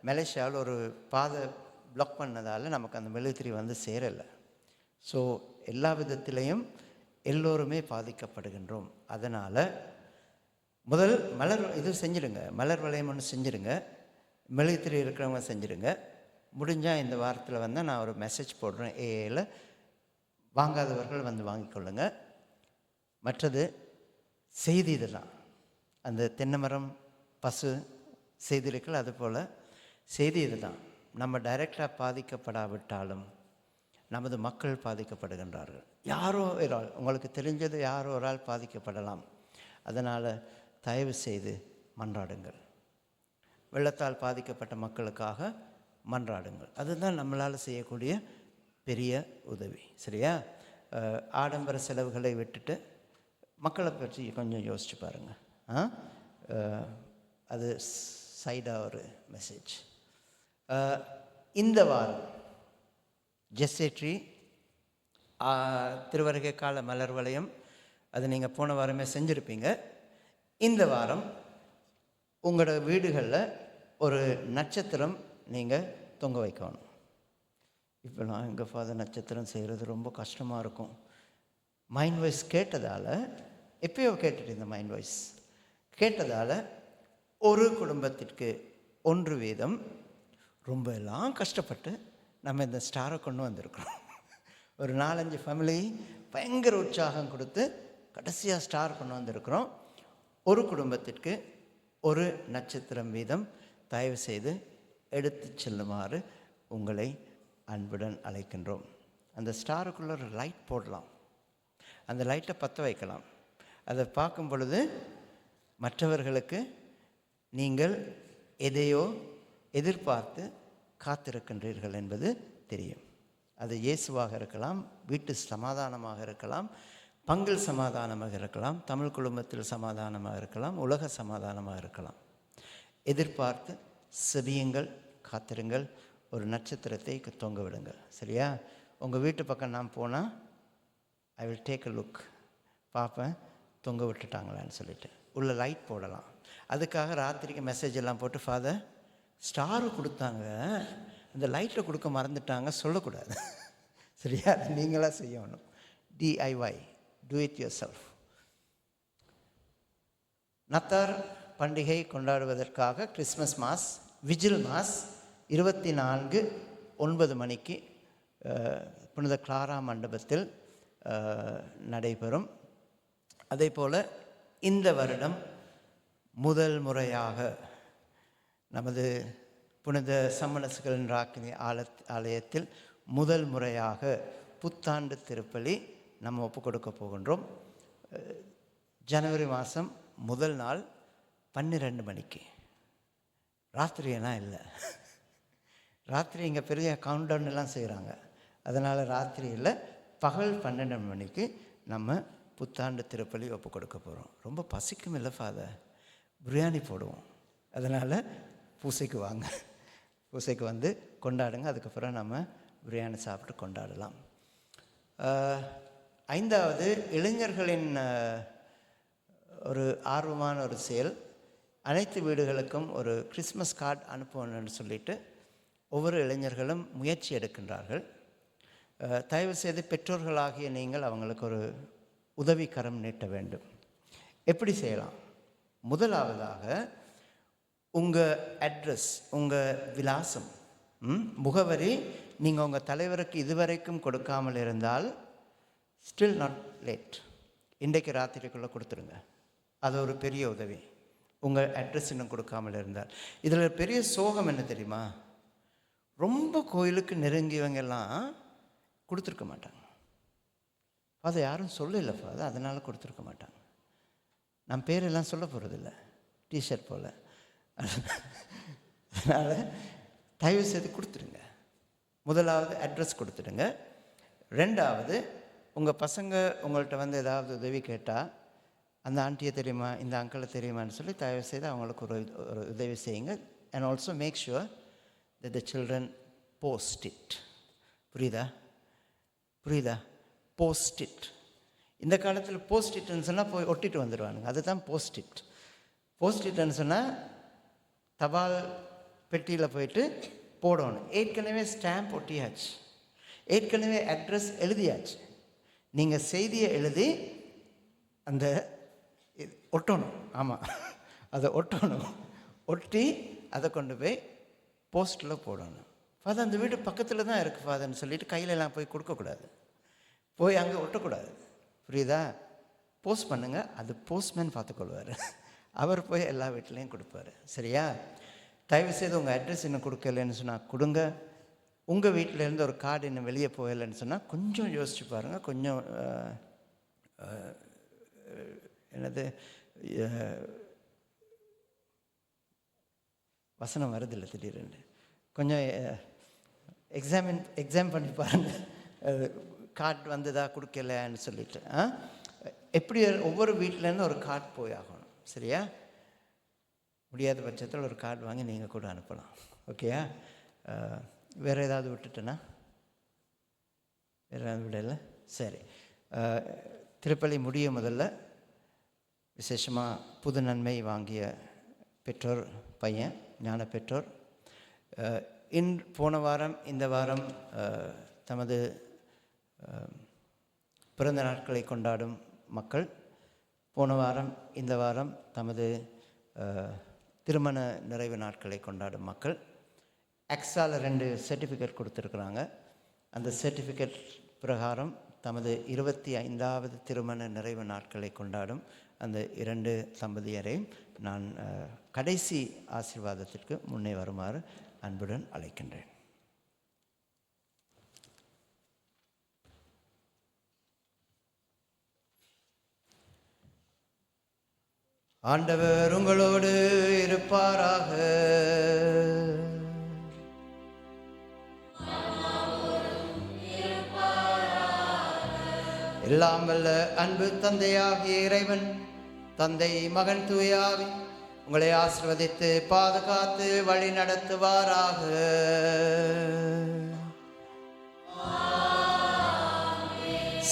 [SPEAKER 1] மலேசியாவில் ஒரு பாதை பிளாக் பண்ணதால் நமக்கு அந்த மெழுகுத்திரி வந்து சேரலை. ஸோ எல்லா விதத்திலையும் எல்லோருமே பாதிக்கப்படுகின்றோம். அதனால் முதல் இது செஞ்சுடுங்க, மலர் வளையம் ஒன்று செஞ்சுருங்க, மெழுகுத்திரி இருக்கிறவங்க செஞ்சுருங்க. முடிஞ்சால் இந்த வாரத்தில் வந்து நான் ஒரு மெசேஜ் போடுறேன் ஏஏல, வாங்காதவர்கள் வந்து வாங்கிக்கொள்ளுங்க. மற்றது செய்தி இதுதான், அந்த தென்னைமரம் பசு செய்திருக்கள், அதுபோல் செய்தி இதுதான். நம்ம டைரெக்டாக பாதிக்கப்படாவிட்டாலும் நமது மக்கள் பாதிக்கப்படுகின்றார்கள். யாரோ ஒரு ஆள், உங்களுக்கு தெரிஞ்சது யாரோ ஒரு ஆள் பாதிக்கப்படலாம். அதனால் தயவு செய்து மன்றாடுங்கள். வெள்ளத்தால் பாதிக்கப்பட்ட மக்களுக்காக மன்றாடுங்கள். அதுதான் நம்மளால் செய்யக்கூடிய பெரிய உதவி. சரியா? ஆடம்பர செலவுகளை விட்டுட்டு மக்களை பற்றி கொஞ்சம் யோசிச்சு பாருங்கள். அது சைடாக ஒரு மெசேஜ். இந்த வாரம் ஜெஸ்ஸேட்ரி திருவருகை கால மலர் வளையம், அது நீங்கள் போன வாரமே செஞ்சுருப்பீங்க. இந்த வாரம் உங்களோட வீடுகளில் ஒரு நட்சத்திரம் நீங்கள் தொங்க வைக்கணும். இப்போ நான் எங்கள் ஃபாதர் நட்சத்திரம் செய்கிறது ரொம்ப கஷ்டமாக இருக்கும். மைண்ட் வாய்ஸ் கேட்டதால், எப்பயோ கேட்டுட்டு இந்த மைண்ட் வாய்ஸ் கேட்டதால் ஒரு குடும்பத்திற்கு 1 வீதம் ரொம்ப எல்லாம் கஷ்டப்பட்டு நம்ம இந்த ஸ்டாரை கொண்டு வந்திருக்கிறோம். ஒரு 4-5 ஃபேமிலி பயங்கர உற்சாகம் கொடுத்து கடைசியாக ஸ்டார் கொண்டு வந்திருக்கிறோம். ஒரு குடும்பத்திற்கு 1 நட்சத்திரம் வீதம் தயவு செய்து எடுத்து செல்லுமாறு உங்களை அன்புடன் அழைக்கின்றோம். அந்த ஸ்டாருக்குள்ளே ஒரு லைட் போடலாம், அந்த லைட்டை பற்ற வைக்கலாம். அதை பார்க்கும் பொழுது மற்றவர்களுக்கு நீங்கள் எதையோ எதிர்பார்த்து காத்திருக்கின்றீர்கள் என்பது தெரியும். அது இயேசுவாக இருக்கலாம், வீட்டு சமாதானமாக இருக்கலாம், பங்கில் சமாதானமாக இருக்கலாம், தமிழ் குடும்பத்தில் சமாதானமாக இருக்கலாம், உலக சமாதானமாக இருக்கலாம். எதிர்பார்த்து செபியுங்கள், காத்திருங்கள், ஒரு நட்சத்திரத்தை தொங்க விடுங்கள். சரியா? உங்கள் வீட்டு பக்கம் நான் போனால் I will take a look, பார்ப்பேன் தொங்க விட்டுட்டாங்களான்னு சொல்லிட்டு. உள்ள லைட் போடலாம். அதுக்காக ராத்திரிக்கு மெசேஜ் எல்லாம் போட்டு ஃபாதர் ஸ்டாரு கொடுத்தாங்க, இந்த லைட்டை கொடுக்க மறந்துட்டாங்க சொல்லக்கூடாது. சரியா? அது நீங்களாக செய்யணும். DIY, do it yourself. நத்தார் பண்டிகை கொண்டாடுவதற்காக கிறிஸ்மஸ் மாஸ், விஜில் மாஸ் 24 மணிக்கு புனித கிளாரா மண்டபத்தில் நடைபெறும். அதே போல் இந்த வருடம் முதல் முறையாக நமது புனித சம்மனசுகளின் ராக்கினி ஆலயத்தில் முதல் முறையாக புத்தாண்டு திருப்பலி நம்ம ஒப்பு கொடுக்க போகின்றோம். ஜனவரி மாதம் முதல் நாள் 12 மணிக்கு, ராத்திரியெல்லாம் இல்லை. ராத்திரி இங்கே பெரிய கவுண்டவுன் எல்லாம் செய்கிறாங்க. அதனால் ராத்திரி இல்லை, பகல் 12 மணிக்கு நம்ம புத்தாண்டு திருப்பலி ஒப்பு கொடுக்க போகிறோம். ரொம்ப பசிக்கும் இல்லை ஃபாதர், பிரியாணி போடுவோம். அதனால் பூசைக்கு வாங்க, பூசைக்கு வந்து கொண்டாடுங்க. அதுக்கப்புறம் நம்ம பிரியாணி சாப்பிட்டு கொண்டாடலாம். 5வது இளைஞர்களின் ஒரு ஆர்வமான ஒரு செயல், அனைத்து வீடுகளுக்கும் ஒரு கிறிஸ்மஸ் கார்டு அனுப்பணும்னு சொல்லிட்டு ஒவ்வொரு இளைஞர்களும் முயற்சி எடுக்கின்றார்கள். தயவு செய்து பெற்றோர்களாகிய நீங்கள் அவங்களுக்கு ஒரு உதவிக்கரம் நீட்ட வேண்டும். எப்படி செய்யலாம்? முதலாவதாக உங்கள் அட்ரஸ், உங்கள் விலாசம், முகவரி நீங்கள் உங்கள் தலைவருக்கு இதுவரைக்கும் கொடுக்காமல் இருந்தால் ஸ்டில் நாட் லேட், இன்றைக்கு ராத்திரிக்குள்ளே கொடுத்துருங்க. அது ஒரு பெரிய உதவி. உங்கள் அட்ரஸ் இன்னும் கொடுக்காமல் இருந்தால். இதில் பெரிய சோகம் என்ன தெரியுமா? ரொம்ப கோயிலுக்கு நெருங்கியவங்கெல்லாம் கொடுத்துருக்க மாட்டாங்க. அதை யாரும் சொல்லலப்பா, அது அதனால் கொடுத்துருக்க மாட்டாங்க. நான் பேரெல்லாம் சொல்ல போகிறதில்ல, டிஷர்ட் போல். அதனால் தயவு செய்து கொடுத்துருங்க. முதலாவது அட்ரஸ் கொடுத்துடுங்க. 2வது, உங்கள் பசங்க உங்கள்கிட்ட வந்து ஏதாவது உதவி கேட்டால், அந்த ஆண்டியை தெரியுமா, இந்த அங்கிளை தெரியுமான்னு சொல்லி தயவு செய்து அவங்களுக்கு ஒரு உதவி செய்யுங்க. And also make sure that the children post it. புரியுதா? Post it. இந்த காலத்தில் போஸ்ட் இட்னு சொன்னால் போய் ஒட்டிட்டு வந்துடுவானுங்க. அதுதான் போஸ்ட் இட். போஸ்ட் இட்னு சொன்னால் தபால் பெட்டியில் போயிட்டு போடணும். ஏற்கனவே ஸ்டாம்ப் ஒட்டியாச்சு, ஏற்கனவே அட்ரஸ் எழுதியாச்சு. நீங்கள் செய்தியை எழுதி அந்த ஒட்டணும். ஆமாம், அதை ஒட்டணும். ஒட்டி அதை கொண்டு போய் போஸ்ட்டில் போடணும். ஃபாதர் அந்த வீடு பக்கத்தில் தான் இருக்குது ஃபாதர்னு சொல்லிட்டு கையிலலாம் போய் கொடுக்கக்கூடாது, போய் அங்கே ஒட்டக்கூடாது. புரியுதா? போஸ்ட் பண்ணுங்கள், அது போஸ்ட்மேன் பார்த்துக்கொள்வார். அவர் போய் எல்லா வீட்லேயும் கொடுப்பார். சரியா? தயவுசெய்து உங்கள் அட்ரஸ் இன்னும் கொடுக்கலன்னு சொன்னால் கொடுங்க. உங்கள் வீட்டிலேருந்து ஒரு கார்டு இன்னும் வெளியே போகலைன்னு சொன்னால் கொஞ்சம் யோசிச்சு பாருங்கள். கொஞ்சம் என்னது வசனம் வருதில்லை திடீர்னு, கொஞ்சம் எக்ஸாம் பண்ணி பாருங்கள், கார்டு வந்ததா கொடுக்கலன்னு சொல்லிட்டு. எப்படி ஒவ்வொரு வீட்டிலேருந்து ஒரு கார்டு போய் ஆகணும். சரியா? முடியாத பட்சத்தில் ஒரு கார்டு வாங்கி நீங்கள் கூட அனுப்பலாம். ஓகேயா? வேறு ஏதாவது விட்டுட்டேன்னா? வேறு ஏதாவது விடலை? சரி. திருப்பலி முடிய முதல்ல விசேஷமாக புது நன்மை வாங்கிய பெற்றோர் பையன், ஞான பெற்றோர், போன வாரம் இந்த வாரம் தமது பிறந்த நாட்களை கொண்டாடும் மக்கள், போன வாரம் இந்த வாரம் தமது திருமண நிறைவு நாட்களை கொண்டாடும் மக்கள். எக்ஸால் 2 சர்டிஃபிகேட் கொடுத்துருக்குறாங்க. அந்த சர்டிஃபிகேட் பிரகாரம் தமது 25வது திருமண நிறைவு நாட்களை கொண்டாடும் அந்த 2 தம்பதியரையும் நான் கடைசி ஆசீர்வாதத்திற்கு முன்னே வருமாறு அன்புடன் அழைக்கின்றேன். ஆண்டவர் உங்களோடு இருப்பாராக. எல்லாம் வல்ல அன்பு தந்தையாகிய இறைவன், தந்தை மகன் தூயாவி உங்களை ஆசீர்வதித்து பாதுகாத்து வழி நடத்துவாராக.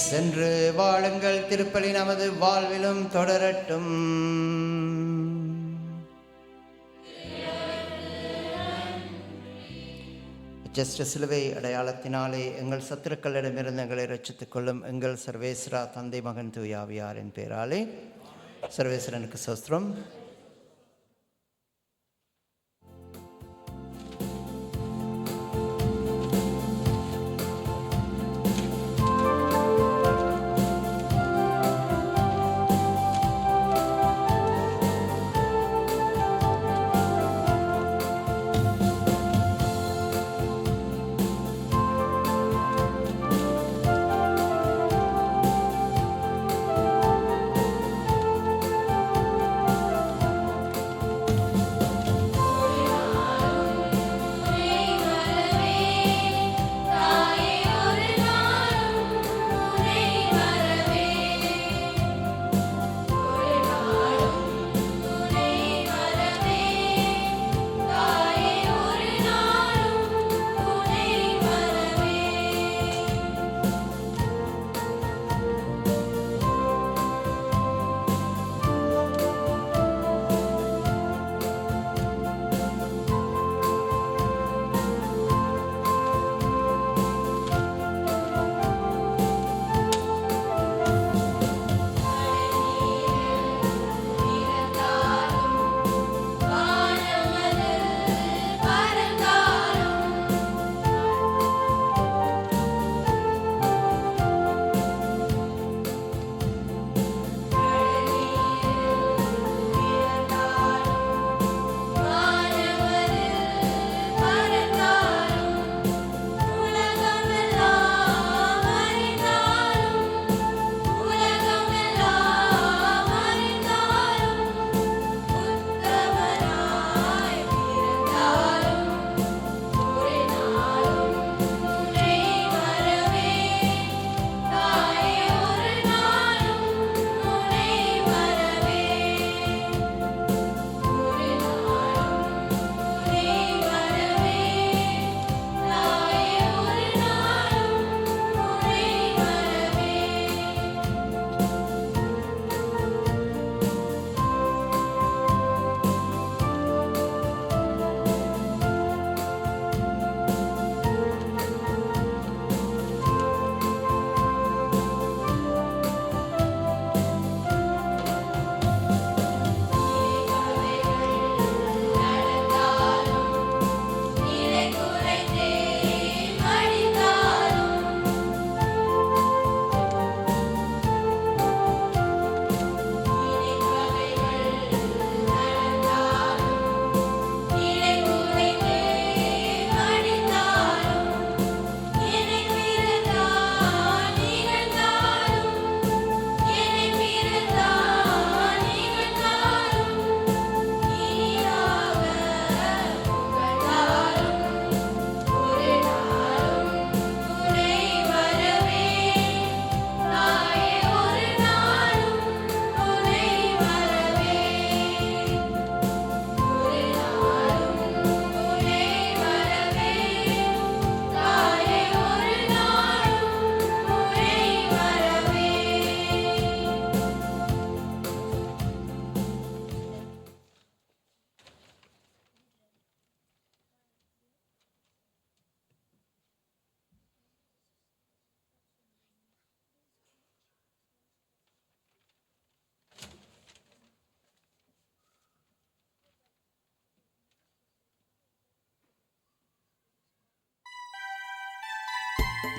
[SPEAKER 1] சென்று வாழுங்கள். திருப்பலி நமது வாழ்விலும் தொடரட்டும். ஜஸ்ட் சிலுவை அடையாளத்தினாலே எங்கள் சத்துருக்களிடமிருந்து எங்களை ரட்சித்துக் கொள்ளும் எங்கள் சர்வேஸ்வரா தந்தை மகன் தூயாவியாரின் பேராலே. சர்வேஸ்வரனுக்கு ஸ்தோத்திரம்.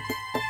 [SPEAKER 1] ஆமென்.